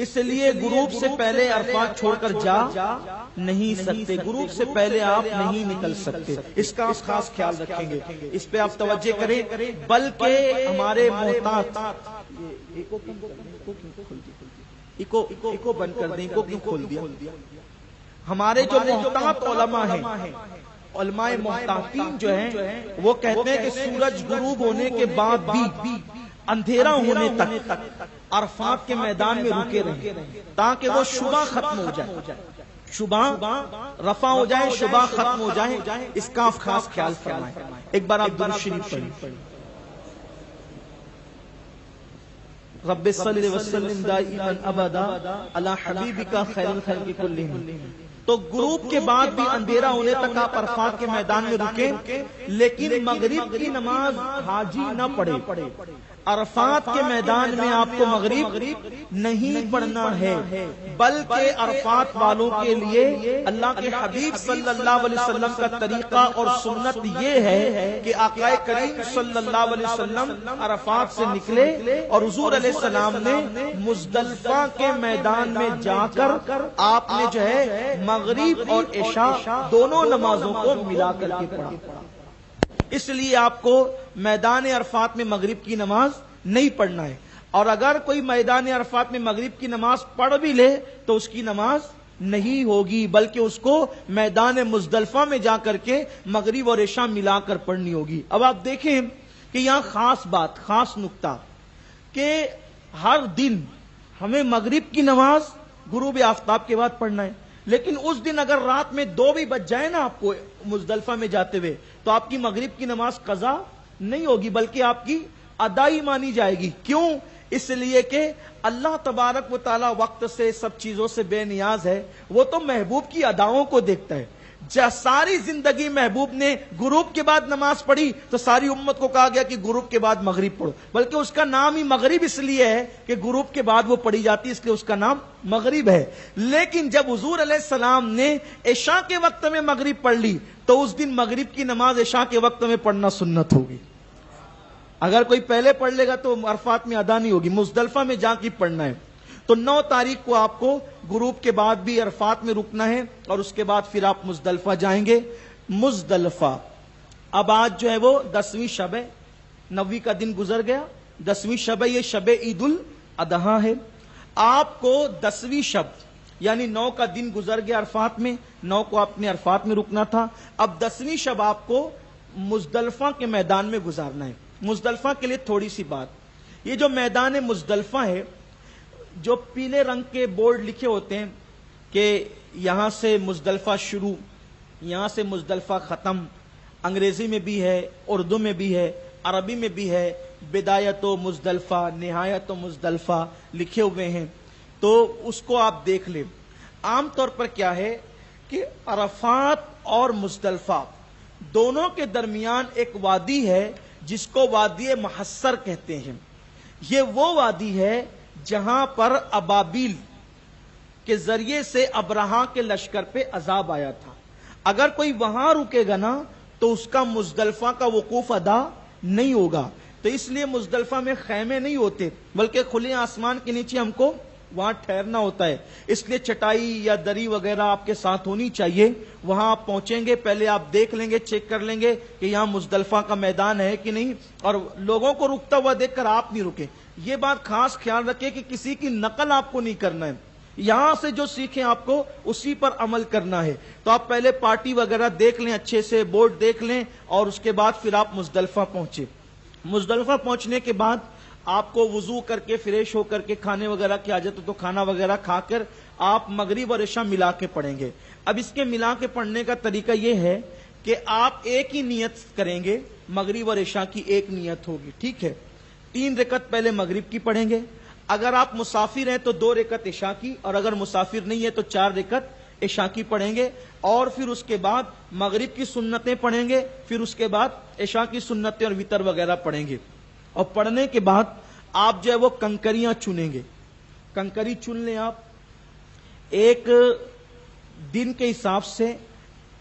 اس لیے غروب سے پہلے عرفات چھوڑ کر جا نہیں سکتے، غروب سے پہلے آپ نہیں نکل سکتے، اس کا آپ خاص خیال رکھیں گے، اس پہ آپ توجہ کریں۔ بلکہ ہمارے محتاط ایکو بند کر دیں، کیوں کھول دیا؟ ہمارے جو محتاط علماء ہیں، علماء محتاطین جو ہیں وہ کہتے ہیں کہ سورج غروب ہونے کے بعد بھی اندھیرا ہونے تک عرفات کے میدان میں رکے رہیں تاکہ وہ شبہ ختم ہو جائے، شبہ رفع ہو جائے، شبہ ختم ہو جائے، اس کا آپ خاص خیال فرمائیں۔ ایک بار آپ درود شریف پڑھیں۔ رب صلی وسلم دائما ابدا علی حبیبک خیر الخلق کلہم تو غروب کے بعد بھی اندھیرا ہونے تک آپ عرفات کے میدان میں رکیں، لیکن مغرب کی نماز حاجی نہ پڑھے۔ عرفات کے میدان میں آپ کو مغرب نہیں پڑھنا ہے، بلکہ عرفات والوں کے لیے اللہ کے حبیب صلی اللہ علیہ وسلم کا طریقہ اور سنت یہ ہے کہ آقا کریم صلی اللہ علیہ وسلم عرفات سے نکلے اور حضور علیہ السلام نے مزدلفہ کے میدان میں جا کر آپ نے جو ہے مغرب اور عشاء دونوں نمازوں کو ملا کر کے پڑھا۔ اس لیے آپ کو میدان عرفات میں مغرب کی نماز نہیں پڑھنا ہے، اور اگر کوئی میدان عرفات میں مغرب کی نماز پڑھ بھی لے تو اس کی نماز نہیں ہوگی، بلکہ اس کو میدان مزدلفہ میں جا کر کے مغرب اور عشاء ملا کر پڑھنی ہوگی۔ اب آپ دیکھیں کہ یہاں خاص بات، خاص نقطہ کہ ہر دن ہمیں مغرب کی نماز غروب آفتاب کے بعد پڑھنا ہے، لیکن اس دن اگر رات میں 2 بھی بج جائے نا آپ کو مزدلفہ میں جاتے ہوئے، تو آپ کی مغرب کی نماز قضا نہیں ہوگی بلکہ آپ کی ادائی مانی جائے گی۔ کیوں؟ اس لیے کہ اللہ تبارک و تعالی وقت سے سب چیزوں سے بے نیاز ہے، وہ تو محبوب کی اداؤں کو دیکھتا ہے۔ ساری زندگی محبوب نے غروب کے بعد نماز پڑھی تو ساری امت کو کہا گیا کہ غروب کے بعد مغرب پڑھو، بلکہ اس کا نام ہی مغرب اس لیے ہے کہ غروب کے بعد وہ پڑھی جاتی ہے، اس لیے اس کا نام مغرب ہے۔ لیکن جب حضور علیہ السلام نے عشاء کے وقت میں مغرب پڑھ لی تو اس دن مغرب کی نماز عشاء کے وقت میں پڑھنا سنت ہوگی۔ اگر کوئی پہلے پڑھ لے گا تو عرفات میں ادا نہیں ہوگی، مزدلفہ میں جا کے پڑھنا ہے۔ تو 9 تاریخ کو آپ کو غروب کے بعد بھی عرفات میں رکنا ہے، اور اس کے بعد پھر آپ مزدلفہ جائیں گے۔ مزدلفہ اب آج جو ہے وہ 10ویں شب ہے، 9ویں کا دن گزر گیا، 10ویں شب ہے، یہ شب عید الاضحیٰ ہے۔ آپ کو 10ویں شب یعنی 9 کا دن گزر گیا عرفات میں، 9 کو آپ نے عرفات میں رکنا تھا، اب 10ویں شب آپ کو مزدلفہ کے میدان میں گزارنا ہے۔ مزدلفہ کے لیے تھوڑی سی بات، یہ جو میدان مزدلفہ ہے، جو پیلے رنگ کے بورڈ لکھے ہوتے ہیں کہ یہاں سے مزدلفہ شروع، یہاں سے مزدلفہ ختم، انگریزی میں بھی ہے، اردو میں بھی ہے، عربی میں بھی ہے، بدایت و مزدلفہ، نہایت و مزدلفہ لکھے ہوئے ہیں، تو اس کو آپ دیکھ لیں۔ عام طور پر کیا ہے کہ عرفات اور مزدلفہ دونوں کے درمیان ایک وادی ہے جس کو وادی محصر کہتے ہیں۔ یہ وہ وادی ہے جہاں پر ابابیل کے ذریعے سے ابرہا کے لشکر پہ عذاب آیا تھا۔ اگر کوئی وہاں رکے گا نا تو اس کا مزدلفہ کا وقوف ادا نہیں ہوگا، تو اس لیے مزدلفہ میں خیمے نہیں ہوتے بلکہ کھلے آسمان کے نیچے ہم کو وہاں ٹھہرنا ہوتا ہے۔ اس لیے چٹائی یا دری وغیرہ آپ کے ساتھ ہونی چاہیے۔ وہاں آپ پہنچیں گے، پہلے آپ دیکھ لیں گے، چیک کر لیں گے کہ یہاں مزدلفہ کا میدان ہے کہ نہیں، اور لوگوں کو رکتا ہوا دیکھ کر آپ نہیں رکے۔ یہ بات خاص خیال رکھیں کہ کسی کی نقل آپ کو نہیں کرنا ہے، یہاں سے جو سیکھیں آپ کو اسی پر عمل کرنا ہے۔ تو آپ پہلے پارٹی وغیرہ دیکھ لیں، اچھے سے بورڈ دیکھ لیں، اور اس کے بعد پھر آپ مزدلفہ پہنچے۔ مزدلفہ پہنچنے کے بعد آپ کو وضو کر کے فریش ہو کر کے کھانے وغیرہ کی حاجت ہو تو کھانا وغیرہ کھا کر آپ مغرب اور عشاء ملا کے پڑھیں گے۔ اب اس کے ملا کے پڑھنے کا طریقہ یہ ہے کہ آپ ایک ہی نیت کریں گے، مغرب اور عشاء کی ایک نیت ہوگی، ٹھیک ہے۔ 3 رکعت پہلے مغرب کی پڑھیں گے، اگر آپ مسافر ہیں تو 2 رکعت عشاء کی، اور اگر مسافر نہیں ہے تو 4 رکعت عشاء کی پڑھیں گے، اور پھر اس کے بعد مغرب کی سنتیں پڑھیں گے، پھر اس کے بعد عشاء کی سنتیں اور وتر وغیرہ پڑھیں گے۔ اور پڑھنے کے بعد آپ جو ہے وہ کنکریاں چنیں گے، کنکری چن لیں آپ۔ ایک دن کے حساب سے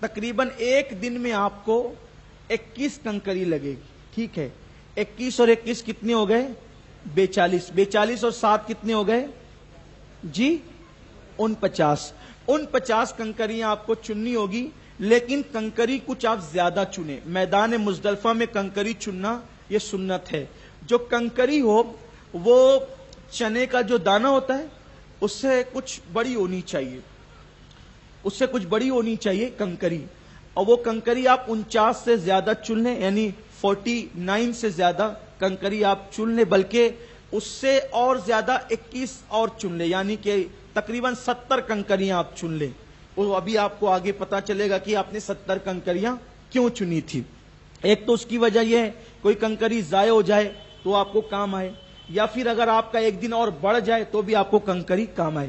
تقریباً ایک دن میں آپ کو 21 کنکری لگے گی، ٹھیک ہے۔ 21 اور 21 کتنے ہو گئے؟ 42۔ 42 اور 7 کتنے ہو گئے جی؟ 49۔ 49 کنکریاں آپ کو چننی ہوگی، لیکن کنکری کچھ آپ زیادہ چنیں۔ میدان مزدلفہ میں کنکری چننا یہ سنت ہے۔ جو کنکری ہو وہ چنے کا جو دانہ ہوتا ہے اس سے کچھ بڑی ہونی چاہیے، اس سے کچھ بڑی ہونی چاہیے کنکری، اور وہ کنکری آپ 49 سے زیادہ چن لیں، یعنی 49 سے زیادہ کنکری آپ چن لیں، بلکہ اس سے اور زیادہ 21 اور چن لیں، یعنی کہ تقریباً 70 کنکریاں آپ چن لیں۔ وہ ابھی آپ کو آگے پتا چلے گا کہ آپ نے 70 کنکریاں کیوں چنی تھی۔ ایک تو اس کی وجہ یہ ہے کوئی کنکری ضائع ہو جائے تو آپ کو کام آئے، یا پھر اگر آپ کا ایک دن اور بڑھ جائے تو بھی آپ کو کنکری کام آئے۔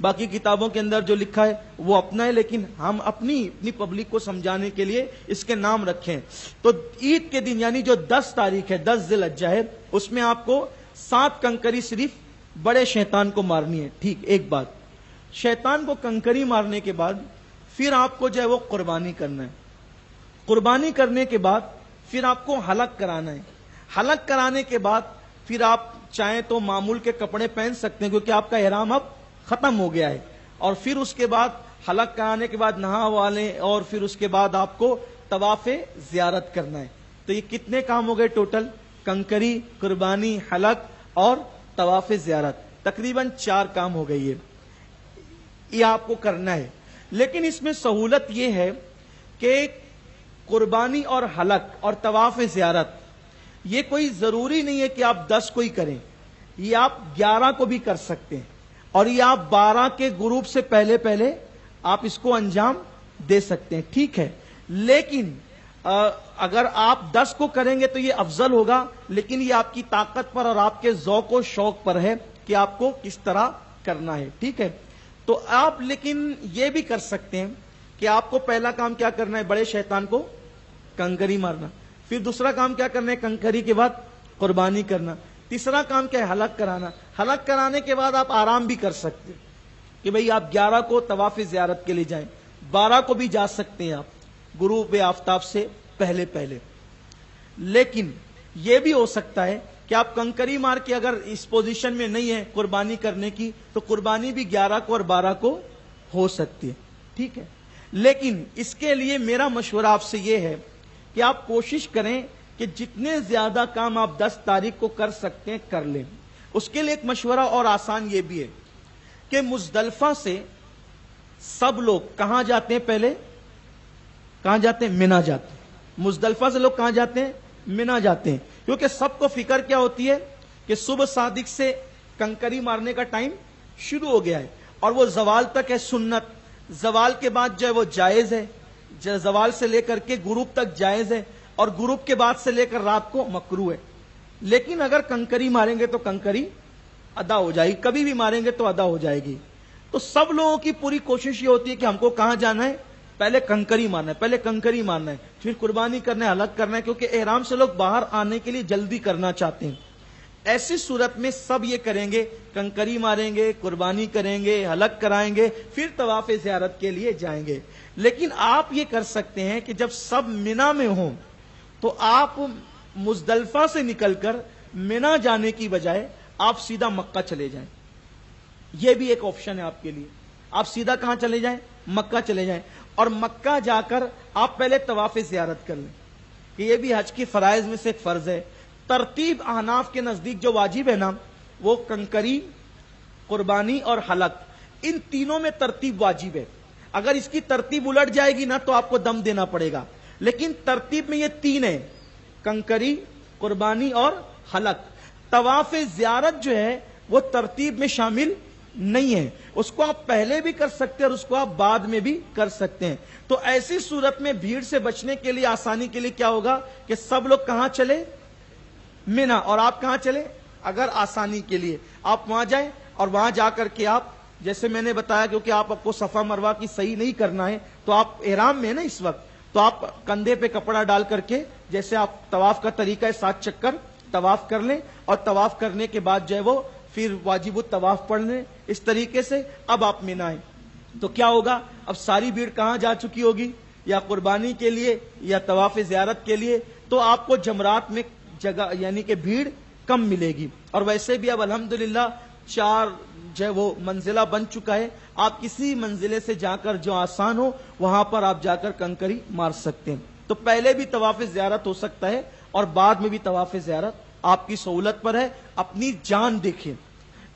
باقی کتابوں کے اندر جو لکھا ہے وہ اپنا ہے، لیکن ہم اپنی پبلک کو سمجھانے کے لیے اس کے نام رکھیں۔ تو عید کے دن یعنی جو 10 تاریخ ہے، 10 ذی الحجہ ہے، اس میں آپ کو 7 کنکری صرف بڑے شیطان کو مارنی ہے۔ ٹھیک، ایک بات، شیطان کو کنکری مارنے کے بعد پھر آپ کو جو ہے وہ قربانی کرنا ہے۔ قربانی کرنے کے بعد پھر آپ کو حلق کرانا ہے۔ حلق کرانے کے بعد پھر آپ چاہیں تو معمول کے کپڑے پہن سکتے ہیں، کیونکہ آپ کا احرام اب ختم ہو گیا ہے، اور پھر اس کے بعد حلق کرانے کے بعد نہا والے، اور پھر اس کے بعد آپ کو طواف زیارت کرنا ہے۔ تو یہ کتنے کام ہو گئے ٹوٹل؟ کنکری، قربانی، حلق اور طواف زیارت، تقریباً 4 کام ہو گئی ہے۔ یہ آپ کو کرنا ہے، لیکن اس میں سہولت یہ ہے کہ قربانی اور حلق اور طواف زیارت یہ کوئی ضروری نہیں ہے کہ آپ 10 کو ہی کریں، یہ آپ 11 کو بھی کر سکتے ہیں، اور یہ آپ 12 کے غروب سے پہلے آپ اس کو انجام دے سکتے ہیں۔ ٹھیک ہے، لیکن اگر آپ 10 کو کریں گے تو یہ افضل ہوگا، لیکن یہ آپ کی طاقت پر اور آپ کے ذوق و شوق پر ہے کہ آپ کو کس طرح کرنا ہے۔ ٹھیک ہے، تو آپ لیکن یہ بھی کر سکتے ہیں کہ آپ کو پہلا کام کیا کرنا ہے؟ بڑے شیطان کو کنکری مارنا، پھر دوسرا کام کیا کرنا ہے؟ کنکری کے بعد قربانی کرنا، تیسرا کام کیا ہے؟ حلق کرانا۔ حلق کرانے کے بعد آپ آرام بھی کر سکتے ہیں کہ بھئی آپ 11 کو طواف زیارت کے لیے جائیں، 12 کو بھی جا سکتے ہیں آپ غروب آفتاب سے پہلے۔ لیکن یہ بھی ہو سکتا ہے کہ آپ کنکری مار کے اگر اس پوزیشن میں نہیں ہے قربانی کرنے کی، تو قربانی بھی 11 کو اور 12 کو ہو سکتی ہے۔ ٹھیک ہے، لیکن اس کے لیے میرا مشورہ آپ سے یہ ہے کہ آپ کوشش کریں کہ جتنے زیادہ کام آپ 10 تاریخ کو کر سکتے ہیں کر لیں۔ اس کے لیے ایک مشورہ اور آسان یہ بھی ہے کہ مزدلفہ سے سب لوگ کہاں جاتے ہیں؟ پہلے کہاں جاتے ہیں؟ منا جاتے ہیں۔ مزدلفہ سے لوگ کہاں جاتے ہیں؟ منا جاتے ہیں، کیونکہ سب کو فکر کیا ہوتی ہے کہ صبح صادق سے کنکری مارنے کا ٹائم شروع ہو گیا ہے، اور وہ زوال تک ہے سنت، زوال کے بعد جو ہے وہ جائز ہے، زوال سے لے کر کے غروب تک جائز ہے، اور غروب کے بعد سے لے کر رات کو مکروہ ہے۔ لیکن اگر کنکری ماریں گے تو کنکری ادا ہو جائے گی، کبھی بھی ماریں گے تو ادا ہو جائے گی۔ تو سب لوگوں کی پوری کوشش یہ ہوتی ہے کہ ہم کو کہاں جانا ہے؟ پہلے کنکری مارنا ہے، پھر قربانی کرنا ہے، حلق کرنا ہے، کیونکہ احرام سے لوگ باہر آنے کے لیے جلدی کرنا چاہتے ہیں۔ ایسی صورت میں سب یہ کریں گے، کنکری ماریں گے، قربانی کریں گے، حلق کرائیں گے، پھر طواف زیارت کے لیے جائیں گے۔ لیکن آپ یہ کر سکتے ہیں کہ جب سب منا میں ہوں تو آپ مزدلفہ سے نکل کر منا جانے کی بجائے آپ سیدھا مکہ چلے جائیں۔ یہ بھی ایک آپشن ہے آپ کے لیے، آپ سیدھا کہاں چلے جائیں؟ مکہ چلے جائیں، اور مکہ جا کر آپ پہلے طواف زیارت کر لیں، کہ یہ بھی حج کی فرائض میں سے ایک فرض ہے۔ ترتیب احناف کے نزدیک جو واجب ہے نا، وہ کنکری، قربانی اور حلق، ان تینوں میں ترتیب واجب ہے۔ اگر اس کی ترتیب الٹ جائے گی نا تو آپ کو دم دینا پڑے گا، لیکن ترتیب میں یہ 3 ہے، کنکری، قربانی اور حلق۔ طواف زیارت جو ہے وہ ترتیب میں شامل نہیں ہے، اس کو آپ پہلے بھی کر سکتے ہیں اور اس کو آپ بعد میں بھی کر سکتے ہیں۔ تو ایسی صورت میں بھیڑ سے بچنے کے لیے، آسانی کے لیے کیا ہوگا کہ سب لوگ کہاں چلے؟ منا، اور آپ کہاں چلے؟ اگر آسانی کے لیے آپ وہاں جائیں، اور وہاں جا کر کے آپ، جیسے میں نے بتایا کیونکہ آپ کو صفا مروہ کی صحیح نہیں کرنا ہے، تو آپ احرام میں نا اس وقت، تو آپ کندھے پہ کپڑا ڈال کر کے، جیسے آپ طواف کا طریقہ ہے 7 چکر طواف کر لیں، اور طواف کرنے کے بعد جو ہے وہ پھر واجب الطواف پڑھ لیں۔ اس طریقے سے اب آپ منا آئیں تو کیا ہوگا؟ اب ساری بھیڑ کہاں جا چکی ہوگی؟ یا قربانی کے لیے یا طواف زیارت کے لیے، تو آپ کو جمرات میں جگہ یعنی کہ بھیڑ کم ملے گی۔ اور ویسے بھی اب الحمدللہ 4 جو ہے وہ منزلہ بن چکا ہے، آپ کسی منزلے سے جا کر جو آسان ہو وہاں پر آپ جا کر کنکری مار سکتے ہیں۔ تو پہلے بھی طواف زیارت ہو سکتا ہے اور بعد میں بھی طواف زیارت، آپ کی سہولت پر ہے۔ اپنی جان دیکھیں،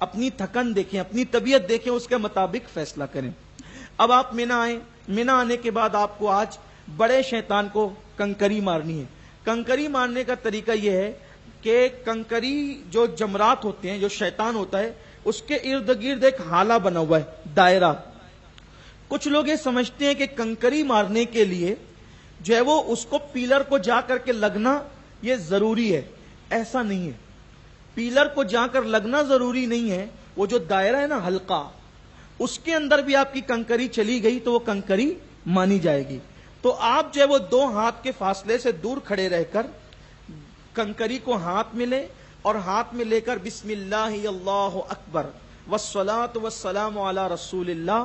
اپنی تھکن دیکھیں، اپنی طبیعت دیکھیں، اس کے مطابق فیصلہ کریں۔ اب آپ منا آئیں، منا آنے کے بعد آپ کو آج بڑے شیطان کو کنکری مارنی ہے۔ کنکری مارنے کا طریقہ یہ ہے کہ کنکری جو جمرات ہوتے ہیں، جو شیطان ہوتا ہے، اس کے ارد گرد ایک حالہ بنا ہوا ہے، دائرہ۔ کچھ لوگ یہ سمجھتے ہیں کہ کنکری مارنے کے لیے جو ہے وہ اس کو پیلر کو جا کر کے لگنا یہ ضروری ہے۔ ایسا نہیں ہے، پیلر کو جا کر لگنا ضروری نہیں ہے۔ وہ جو دائرہ ہے نا، حلقہ، اس کے اندر بھی آپ کی کنکری چلی گئی تو وہ کنکری مانی جائے گی. تو آپ جو ہے وہ 2 ہاتھ کے فاصلے سے دور کھڑے رہ کر کنکری کو ہاتھ میں لیں اور ہاتھ میں لے کر بسم اللہ اللہ اکبر والصلاۃ والسلام علی رسول اللہ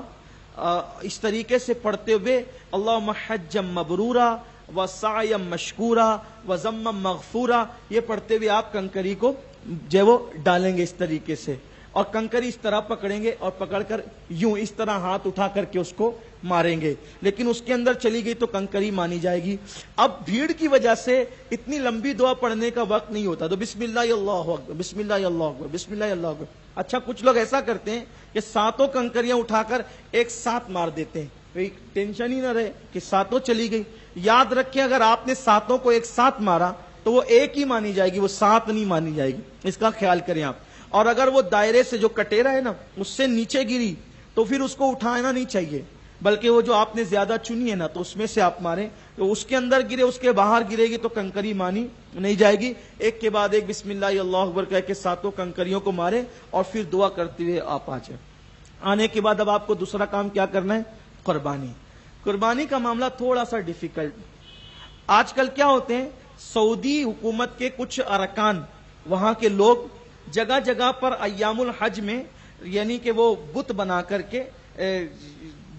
اس طریقے سے پڑھتے ہوئے اللہم حجم مبرورا وسعیم مشکورا وذمم مغفورا یہ پڑھتے ہوئے آپ کنکری کو جو ہے وہ ڈالیں گے اس طریقے سے, اور کنکری اس طرح پکڑیں گے اور پکڑ کر یوں اس طرح ہاتھ اٹھا کر کے اس کو ماریں گے, لیکن اس کے اندر چلی گئی تو کنکری مانی جائے گی. اب بھیڑ کی وجہ سے اتنی لمبی دعا پڑھنے کا وقت نہیں ہوتا, تو بسم اللہ اللہ اکبر بسم اللہ اللہ اکبر بسم اللہ اللہ اکبر. اچھا کچھ لوگ ایسا کرتے ہیں کہ ساتوں کنکریاں اٹھا کر ایک ساتھ مار دیتے ہیں, کوئی ٹینشن ہی نہ رہے کہ ساتوں چلی گئی. یاد رکھیں اگر آپ نے ساتوں کو ایک ساتھ مارا تو وہ ایک ہی مانی جائے گی, وہ 7 نہیں مانی جائے گی, اس کا خیال کریں آپ. اور اگر وہ دائرے سے جو کٹیرا ہے نا اس سے نیچے گری تو پھر اس کو اٹھانا نہیں چاہیے, بلکہ وہ جو آپ نے زیادہ چنی ہے نا تو اس میں سے آپ ماریں. تو اس کے اندر گرے اس کے باہر گرے گی تو کنکری مانی نہیں جائے گی. ایک کے بعد ایک بسم اللہ اللہ اکبر کہہ کے ساتوں کنکریوں کو مارے اور پھر دعا کرتے ہوئے آپ آ جائیں. آنے کے بعد اب آپ کو دوسرا کام کیا کرنا ہے, قربانی. قربانی کا معاملہ تھوڑا سا ڈیفیکلٹ. آج کل کیا ہوتے ہیں, سعودی حکومت کے کچھ ارکان وہاں کے لوگ جگہ جگہ پر ایام الحج میں یعنی کہ وہ بت بنا کر کے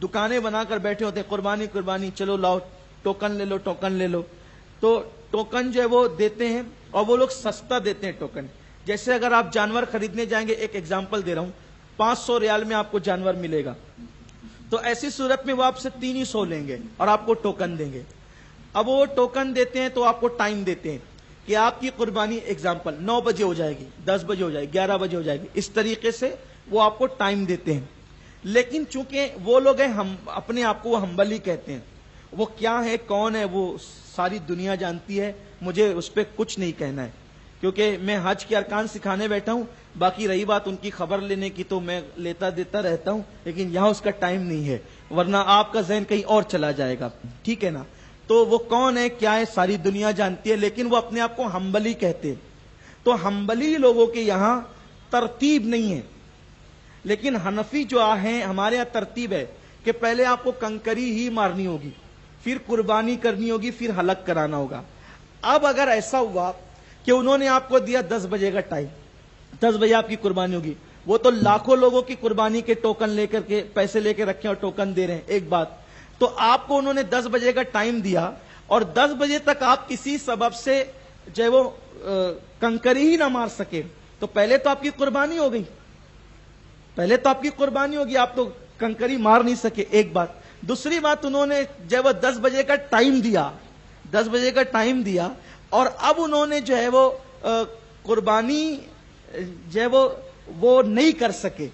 دکانیں بنا کر بیٹھے ہوتے ہیں, قربانی قربانی چلو لاؤ ٹوکن لے لو ٹوکن لے لو. تو ٹوکن جو ہے وہ دیتے ہیں اور وہ لوگ سستا دیتے ہیں ٹوکن. جیسے اگر آپ جانور خریدنے جائیں گے, ایک ایگزامپل دے رہا ہوں, 500 ریال میں آپ کو جانور ملے گا, تو ایسی صورت میں وہ آپ سے 300 لیں گے اور آپ کو ٹوکن دیں گے. اب وہ ٹوکن دیتے ہیں تو آپ کو ٹائم دیتے ہیں کہ آپ کی قربانی ایگزامپل 9 بجے ہو جائے گی, 10 بجے ہو جائے گی, 11 بجے ہو جائے گی, اس طریقے سے وہ آپ کو ٹائم دیتے ہیں. لیکن چونکہ وہ لوگ ہیں ہم اپنے آپ کو وہ ہمبلی کہتے ہیں, وہ کیا ہے کون ہے وہ ساری دنیا جانتی ہے, مجھے اس پہ کچھ نہیں کہنا ہے کیونکہ میں حج کے ارکان سکھانے بیٹھا ہوں. باقی رہی بات ان کی خبر لینے کی تو میں لیتا دیتا رہتا ہوں, لیکن یہاں اس کا ٹائم نہیں ہے, ورنہ آپ کا ذہن کہیں اور چلا جائے گا, ٹھیک ہے نا. تو وہ کون ہے کیا ہے ساری دنیا جانتی ہے, لیکن وہ اپنے آپ کو ہمبلی کہتے ہیں. تو ہمبلی لوگوں کے یہاں ترتیب نہیں ہے, لیکن حنفی جو ہیں ہمارے یہاں ترتیب ہے کہ پہلے آپ کو کنکری ہی مارنی ہوگی, پھر قربانی کرنی ہوگی, پھر حلق کرانا ہوگا. اب اگر ایسا ہوا کہ انہوں نے آپ کو دیا 10 بجے کا ٹائم, 10 بجے آپ کی قربانی ہوگی, وہ تو لاکھوں لوگوں کی قربانی کے ٹوکن لے کر کے پیسے لے کے رکھے اور ٹوکن دے رہے ہیں. ایک بات تو آپ کو انہوں نے 10 بجے کا ٹائم دیا اور 10 بجے تک آپ کسی سبب سے جو ہے وہ کنکری ہی نہ مار سکے, تو پہلے تو آپ کی قربانی ہو گئی, پہلے تو آپ کی قربانی ہوگی, آپ تو کنکری مار نہیں سکے. ایک بات. دوسری بات انہوں نے جب وہ 10 بجے کا ٹائم دیا, 10 بجے کا ٹائم دیا اور اب انہوں نے جو ہے وہ قربانی جو ہے وہ نہیں کر سکے,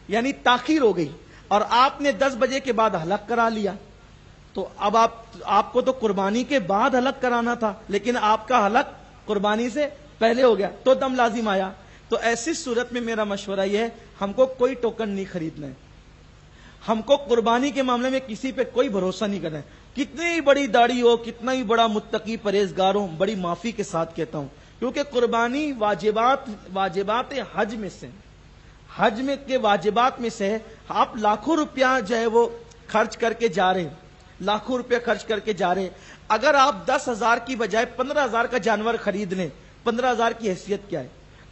یعنی تاخیر ہو گئی, اور آپ نے 10 بجے کے بعد حلق کرا لیا. تو اب آپ کو تو قربانی کے بعد حلق کرانا تھا, لیکن آپ کا حلق قربانی سے پہلے ہو گیا تو دم لازم آیا. تو ایسی صورت میں میرا مشورہ یہ ہے, ہم کو کوئی ٹوکن نہیں خریدنا ہے, ہم کو قربانی کے معاملے میں کسی پہ کوئی بھروسہ نہیں کرنا ہے. کتنی ہی بڑی داڑھی ہو, کتنا ہی بڑا متقی پرہیزگار ہو, بڑی معافی کے ساتھ کہتا ہوں, کیونکہ قربانی واجبات حج میں سے, حج میں کے واجبات میں سے ہے. آپ لاکھوں روپیہ جو ہے وہ خرچ کر کے جا رہے ہیں, لاکھوں روپیہ خرچ کر کے جا رہے ہیں. اگر آپ 10,000 کی بجائے 15,000 کا جانور خرید لیں, 15,000 کی حیثیت کیا ہے,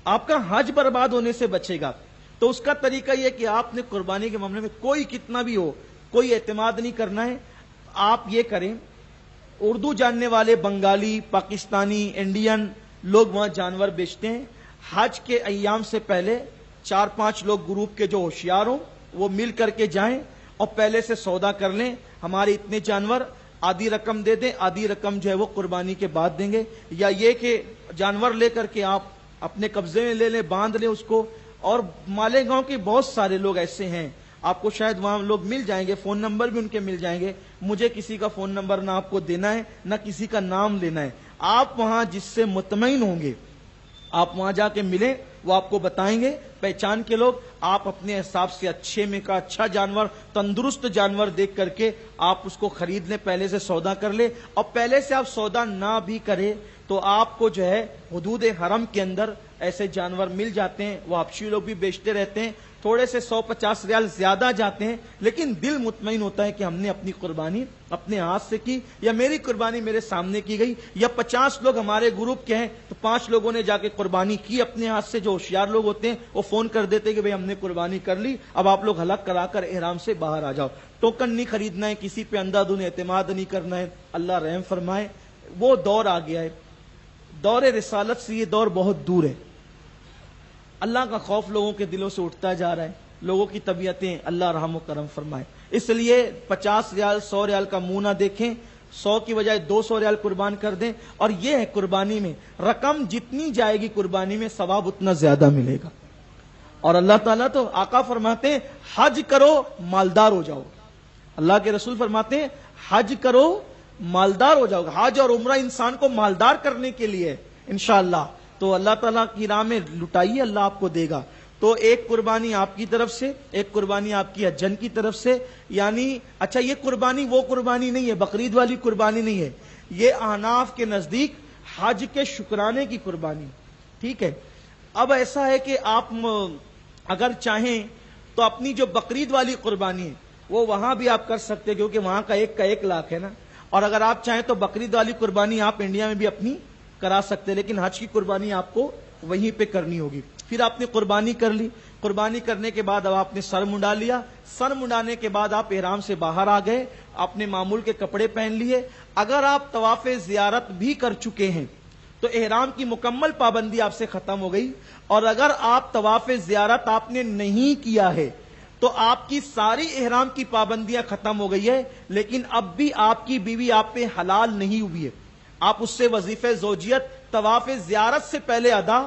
آپ کا حج برباد ہونے سے بچے گا. تو اس کا طریقہ یہ کہ آپ نے قربانی کے معاملے میں کوئی کتنا بھی ہو کوئی اعتماد نہیں کرنا ہے. آپ یہ کریں, اردو جاننے والے بنگالی, پاکستانی, انڈین لوگ وہاں جانور بیچتے ہیں. حج کے ایام سے پہلے 4-5 لوگ گروپ کے جو ہوشیار ہوں وہ مل کر کے جائیں اور پہلے سے سودا کر لیں, ہمارے اتنے جانور, آدھی رقم دے دیں, آدھی رقم جو ہے وہ قربانی کے بعد دیں گے. یا یہ کہ جانور لے کر کے آپ اپنے قبضے میں لے لیں, باندھ لیں اس کو. اور مالیگاؤں کے بہت سارے لوگ ایسے ہیں, آپ کو شاید وہاں لوگ مل جائیں گے, فون نمبر بھی ان کے مل جائیں گے. مجھے کسی کا فون نمبر نہ آپ کو دینا ہے, نہ کسی کا نام لینا ہے. آپ وہاں جس سے مطمئن ہوں گے آپ وہاں جا کے ملیں, وہ آپ کو بتائیں گے پہچان کے لوگ. آپ اپنے حساب سے اچھے میں کا اچھا جانور, تندرست جانور دیکھ کر کے آپ اس کو خرید لیں, پہلے سے سودا کر لیں. اور پہلے سے آپ سودا نہ بھی کریں تو آپ کو جو ہے حدود حرم کے اندر ایسے جانور مل جاتے ہیں, وہ حبشی لوگ بھی بیچتے رہتے ہیں. تھوڑے سے 150 ریال زیادہ جاتے ہیں، لیکن دل مطمئن ہوتا ہے کہ ہم نے اپنی قربانی اپنے ہاتھ سے کی، یا میری قربانی میرے سامنے کی گئی، یا 50 لوگ ہمارے گروپ کے ہیں تو 5 لوگوں نے جا کے قربانی کی اپنے ہاتھ سے۔ جو ہوشیار لوگ ہوتے ہیں وہ فون کر دیتے کہ بھئی ہم نے قربانی کر لی، اب آپ لوگ حلق کرا کر احرام سے باہر آ جاؤ۔ ٹوکن نہیں خریدنا ہے، کسی پہ اندھا دھند اعتماد نہیں کرنا ہے۔ اللہ رحم فرمائے، وہ دور آ گیا ہے، دور رسالت سے یہ دور بہت دور ہے۔ اللہ کا خوف لوگوں کے دلوں سے اٹھتا جا رہا ہے، لوگوں کی طبیعتیں اللہ رحم و کرم فرمائے۔ اس لیے 50 ریال 100 ریال کا منہ نہ دیکھیں، 100 کی بجائے 200 ریال قربان کر دیں، اور یہ ہے قربانی میں رقم جتنی جائے گی قربانی میں ثواب اتنا زیادہ ملے گا۔ اور اللہ تعالیٰ تو آقا فرماتے ہیں حج کرو مالدار ہو جاؤ، اللہ کے رسول فرماتے ہیں حج کرو مالدار ہو جاؤ گا۔ حج اور عمرہ انسان کو مالدار کرنے کے لیے انشاءاللہ، تو اللہ تعالیٰ کی راہ میں لٹائیے، اللہ آپ کو دے گا۔ تو ایک قربانی آپ کی طرف سے، ایک قربانی آپ کی حجن کی طرف سے، یعنی اچھا یہ قربانی وہ قربانی نہیں ہے، بقرعید والی قربانی نہیں ہے، یہ احناف کے نزدیک حج کے شکرانے کی قربانی، ٹھیک ہے۔ اب ایسا ہے کہ آپ اگر چاہیں تو اپنی جو بقرعید والی قربانی ہے وہ وہاں بھی آپ کر سکتے ہیں، کیونکہ وہاں کا 1 لاکھ ہے نا، اور اگر آپ چاہیں تو بقرعید والی قربانی آپ انڈیا میں بھی اپنی کرا سکتے ہیں، لیکن حج کی قربانی آپ کو وہیں پہ کرنی ہوگی۔ پھر آپ نے قربانی کر لی، قربانی کرنے کے بعد اب آپ نے سر منڈا لیا، سر منڈانے کے بعد آپ احرام سے باہر آ گئے، اپنے معمول کے کپڑے پہن لیے۔ اگر آپ طواف زیارت بھی کر چکے ہیں تو احرام کی مکمل پابندی آپ سے ختم ہو گئی، اور اگر آپ طواف زیارت آپ نے نہیں کیا ہے تو آپ کی ساری احرام کی پابندیاں ختم ہو گئی ہے، لیکن اب بھی آپ کی بیوی آپ پہ حلال نہیں ہوئی ہے، آپ اس سے وظیفہ زوجیت طواف زیارت سے پہلے ادا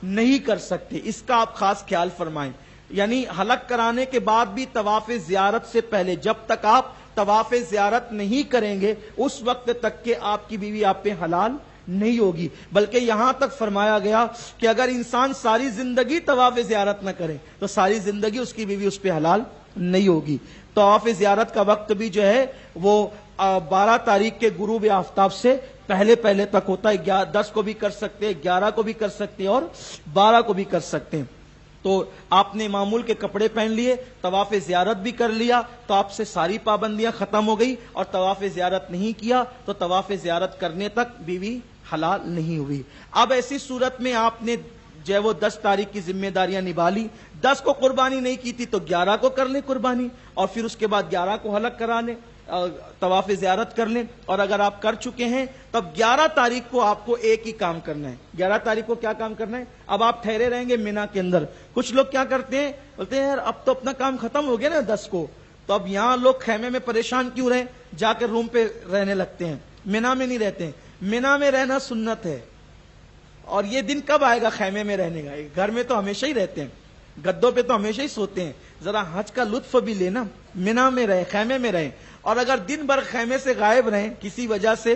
نہیں کر سکتے، اس کا آپ خاص خیال فرمائیں۔ یعنی حلق کرانے کے بعد بھی طواف زیارت سے پہلے جب تک آپ طواف زیارت نہیں کریں گے اس وقت تک کہ آپ کی بیوی آپ پہ حلال نہیں ہوگی، بلکہ یہاں تک فرمایا گیا کہ اگر انسان ساری زندگی طواف زیارت نہ کرے تو ساری زندگی اس کی بیوی اس پہ حلال نہیں ہوگی۔ طواف زیارت کا وقت بھی جو ہے وہ 12 تاریخ کے غروب آفتاب سے پہلے تک ہوتا ہے، 10 کو بھی کر سکتے ہیں، 11 کو بھی کر سکتے ہیں، اور 12 کو بھی کر سکتے ہیں۔ تو آپ نے معمول کے کپڑے پہن لیے، طواف زیارت بھی کر لیا تو آپ سے ساری پابندیاں ختم ہو گئی، اور طواف زیارت نہیں کیا تو طواف زیارت کرنے تک بیوی حلال نہیں ہوئی۔ اب ایسی صورت میں آپ نے جو ہے وہ 10 تاریخ کی ذمہ داریاں نبھا لی، 10 کو قربانی نہیں کی تھی تو 11 کو کر لیں قربانی، اور پھر اس کے بعد 11 کو حلق کرا لیں، طواف زیارت کر لیں، اور اگر آپ کر چکے ہیں تب 11 تاریخ کو آپ کو ایک ہی کام کرنا ہے۔ 11 تاریخ کو کیا کام کرنا ہے؟ اب آپ ٹھہرے رہیں گے مینا کے اندر، کچھ لوگ کیا کرتے ہیں، بولتے ہیں یار اب تو اپنا کام ختم ہو گیا نا 10 کو، تو اب یہاں لوگ خیمے میں پریشان کیوں رہیں، جا کے روم پہ رہنے لگتے ہیں، مینا میں نہیں رہتے ہیں۔ مینا میں رہنا سنت ہے، اور یہ دن کب آئے گا خیمے میں رہنے کا؟ گھر میں تو ہمیشہ ہی رہتے ہیں، گدوں پہ تو ہمیشہ ہی سوتے ہیں، ذرا حج کا لطف بھی لینا، مینا میں رہیں، خیمے میں رہیں، اور اگر دن بھر خیمے سے غائب رہیں کسی وجہ سے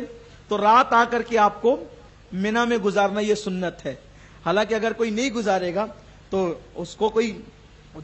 تو رات آ کر کے آپ کو مینا میں گزارنا یہ سنت ہے۔ حالانکہ اگر کوئی نہیں گزارے گا تو اس کو کوئی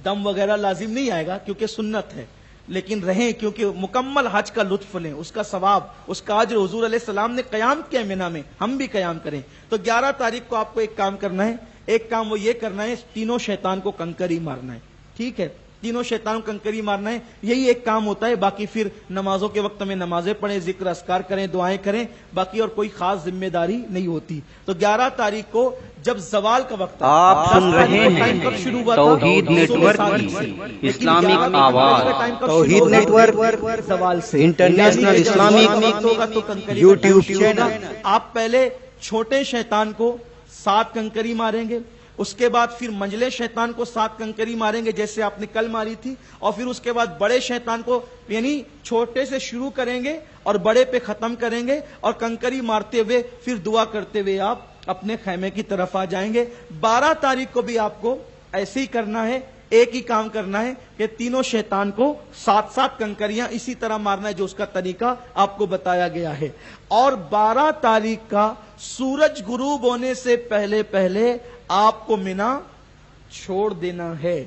دم وغیرہ لازم نہیں آئے گا کیونکہ سنت ہے، لیکن رہیں کیونکہ مکمل حج کا لطف لیں، اس کا ثواب، اس کا اجر حضور علیہ السلام نے قیام کیا مینا میں، ہم بھی قیام کریں۔ تو 11 تاریخ کو آپ کو ایک کام کرنا ہے، ایک کام وہ یہ کرنا ہے، تینوں شیطان کو کنکری مارنا ہے، ٹھیک ہے، تینوں شیطانوں کو کنکری مارنا ہے، یہی ایک کام ہوتا ہے۔ باقی پھر نمازوں کے وقت میں نمازیں پڑھیں، ذکر اذکار کریں، دعائیں کریں، باقی اور کوئی خاص ذمہ داری نہیں ہوتی۔ تو 11 تاریخ کو جب زوال کا وقت، آپ سن رہے ہیں توحید نیٹ ورک کی اسلامک آواز، توحید نیٹ ورک زوال سے انٹرنیشنل اسلامک یوٹیوب چینل۔ آپ پہلے چھوٹے شیطان کو 7 کنکری ماریں گے، اس کے بعد پھر منجلے شیطان کو 7 کنکری ماریں گے جیسے آپ نے کل ماری تھی، اور پھر اس کے بعد بڑے شیطان کو، یعنی چھوٹے سے شروع کریں گے اور بڑے پہ ختم کریں گے، اور کنکری مارتے ہوئے پھر دعا کرتے ہوئے آپ اپنے خیمے کی طرف آ جائیں گے۔ 12 تاریخ کو بھی آپ کو ایسے ہی کرنا ہے، ایک ہی کام کرنا ہے کہ تینوں شیطان کو 7 کنکریاں اسی طرح مارنا ہے جو اس کا طریقہ آپ کو بتایا گیا ہے۔ اور 12 تاریخ کا سورج غروب ہونے سے پہلے آپ کو مینا چھوڑ دینا ہے۔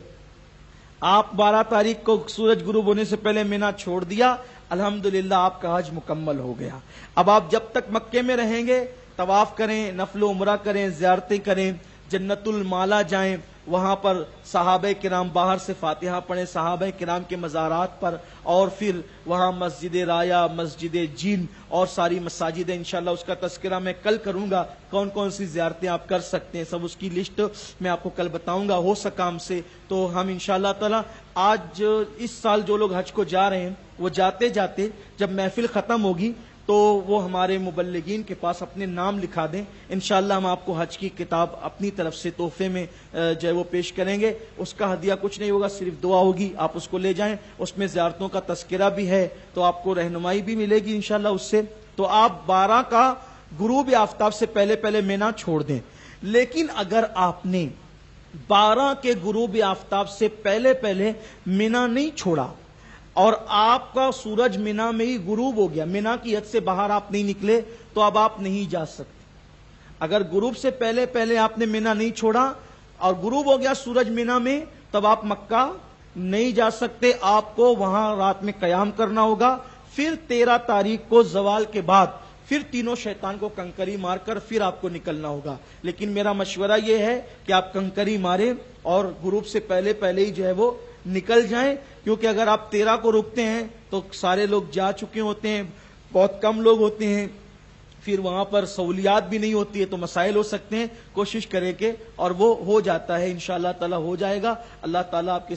آپ 12 تاریخ کو سورج غروب ہونے سے پہلے مینا چھوڑ دیا، الحمدللہ آپ کا حج مکمل ہو گیا۔ اب آپ جب تک مکے میں رہیں گے طواف کریں، نفل و عمرہ کریں، زیارتیں کریں، جنت المالا جائیں، وہاں پر صحابہ کرام باہر سے فاتحہ پڑھیں صحابہ کرام کے مزارات پر، اور پھر وہاں مسجد رایا، مسجد جین اور ساری مساجد ہیں. انشاءاللہ اس کا تذکرہ میں کل کروں گا، کون کون سی زیارتیں آپ کر سکتے ہیں، سب اس کی لسٹ میں آپ کو کل بتاؤں گا ہو سکا ہم سے. تو ہم انشاءاللہ تعالی آج اس سال جو لوگ حج کو جا رہے ہیں وہ جاتے جاتے جب محفل ختم ہوگی تو وہ ہمارے مبلغین کے پاس اپنے نام لکھا دیں. انشاءاللہ ہم آپ کو حج کی کتاب اپنی طرف سے تحفے میں جو ہے وہ پیش کریں گے. اس کا ہدیہ کچھ نہیں ہوگا، صرف دعا ہوگی، آپ اس کو لے جائیں. اس میں زیارتوں کا تذکرہ بھی ہے تو آپ کو رہنمائی بھی ملے گی انشاءاللہ اس سے. تو آپ 12 کا غروب آفتاب سے پہلے پہلے مینا چھوڑ دیں. لیکن اگر آپ نے 12 کے غروب آفتاب سے پہلے پہلے مینا نہیں چھوڑا اور آپ کا سورج مینا میں ہی غروب ہو گیا، مینا کی حد سے باہر آپ نہیں نکلے، تو اب آپ نہیں جا سکتے. اگر غروب سے پہلے پہلے آپ نے مینا نہیں چھوڑا اور غروب ہو گیا سورج مینا میں، تب آپ مکہ نہیں جا سکتے. آپ کو وہاں رات میں قیام کرنا ہوگا. پھر 13 تاریخ کو زوال کے بعد پھر تینوں شیطان کو کنکری مار کر پھر آپ کو نکلنا ہوگا. لیکن میرا مشورہ یہ ہے کہ آپ کنکری ماریں اور غروب سے پہلے پہلے ہی جو ہے وہ نکل جائیں، کیونکہ اگر آپ 13 کو رکتے ہیں تو سارے لوگ جا چکے ہوتے ہیں، بہت کم لوگ ہوتے ہیں، پھر وہاں پر سہولیات بھی نہیں ہوتی ہے تو مسائل ہو سکتے ہیں. کوشش کریں کہ اور وہ ہو جاتا ہے انشاءاللہ تعالی ہو جائے گا. اللہ تعالیٰ آپ کے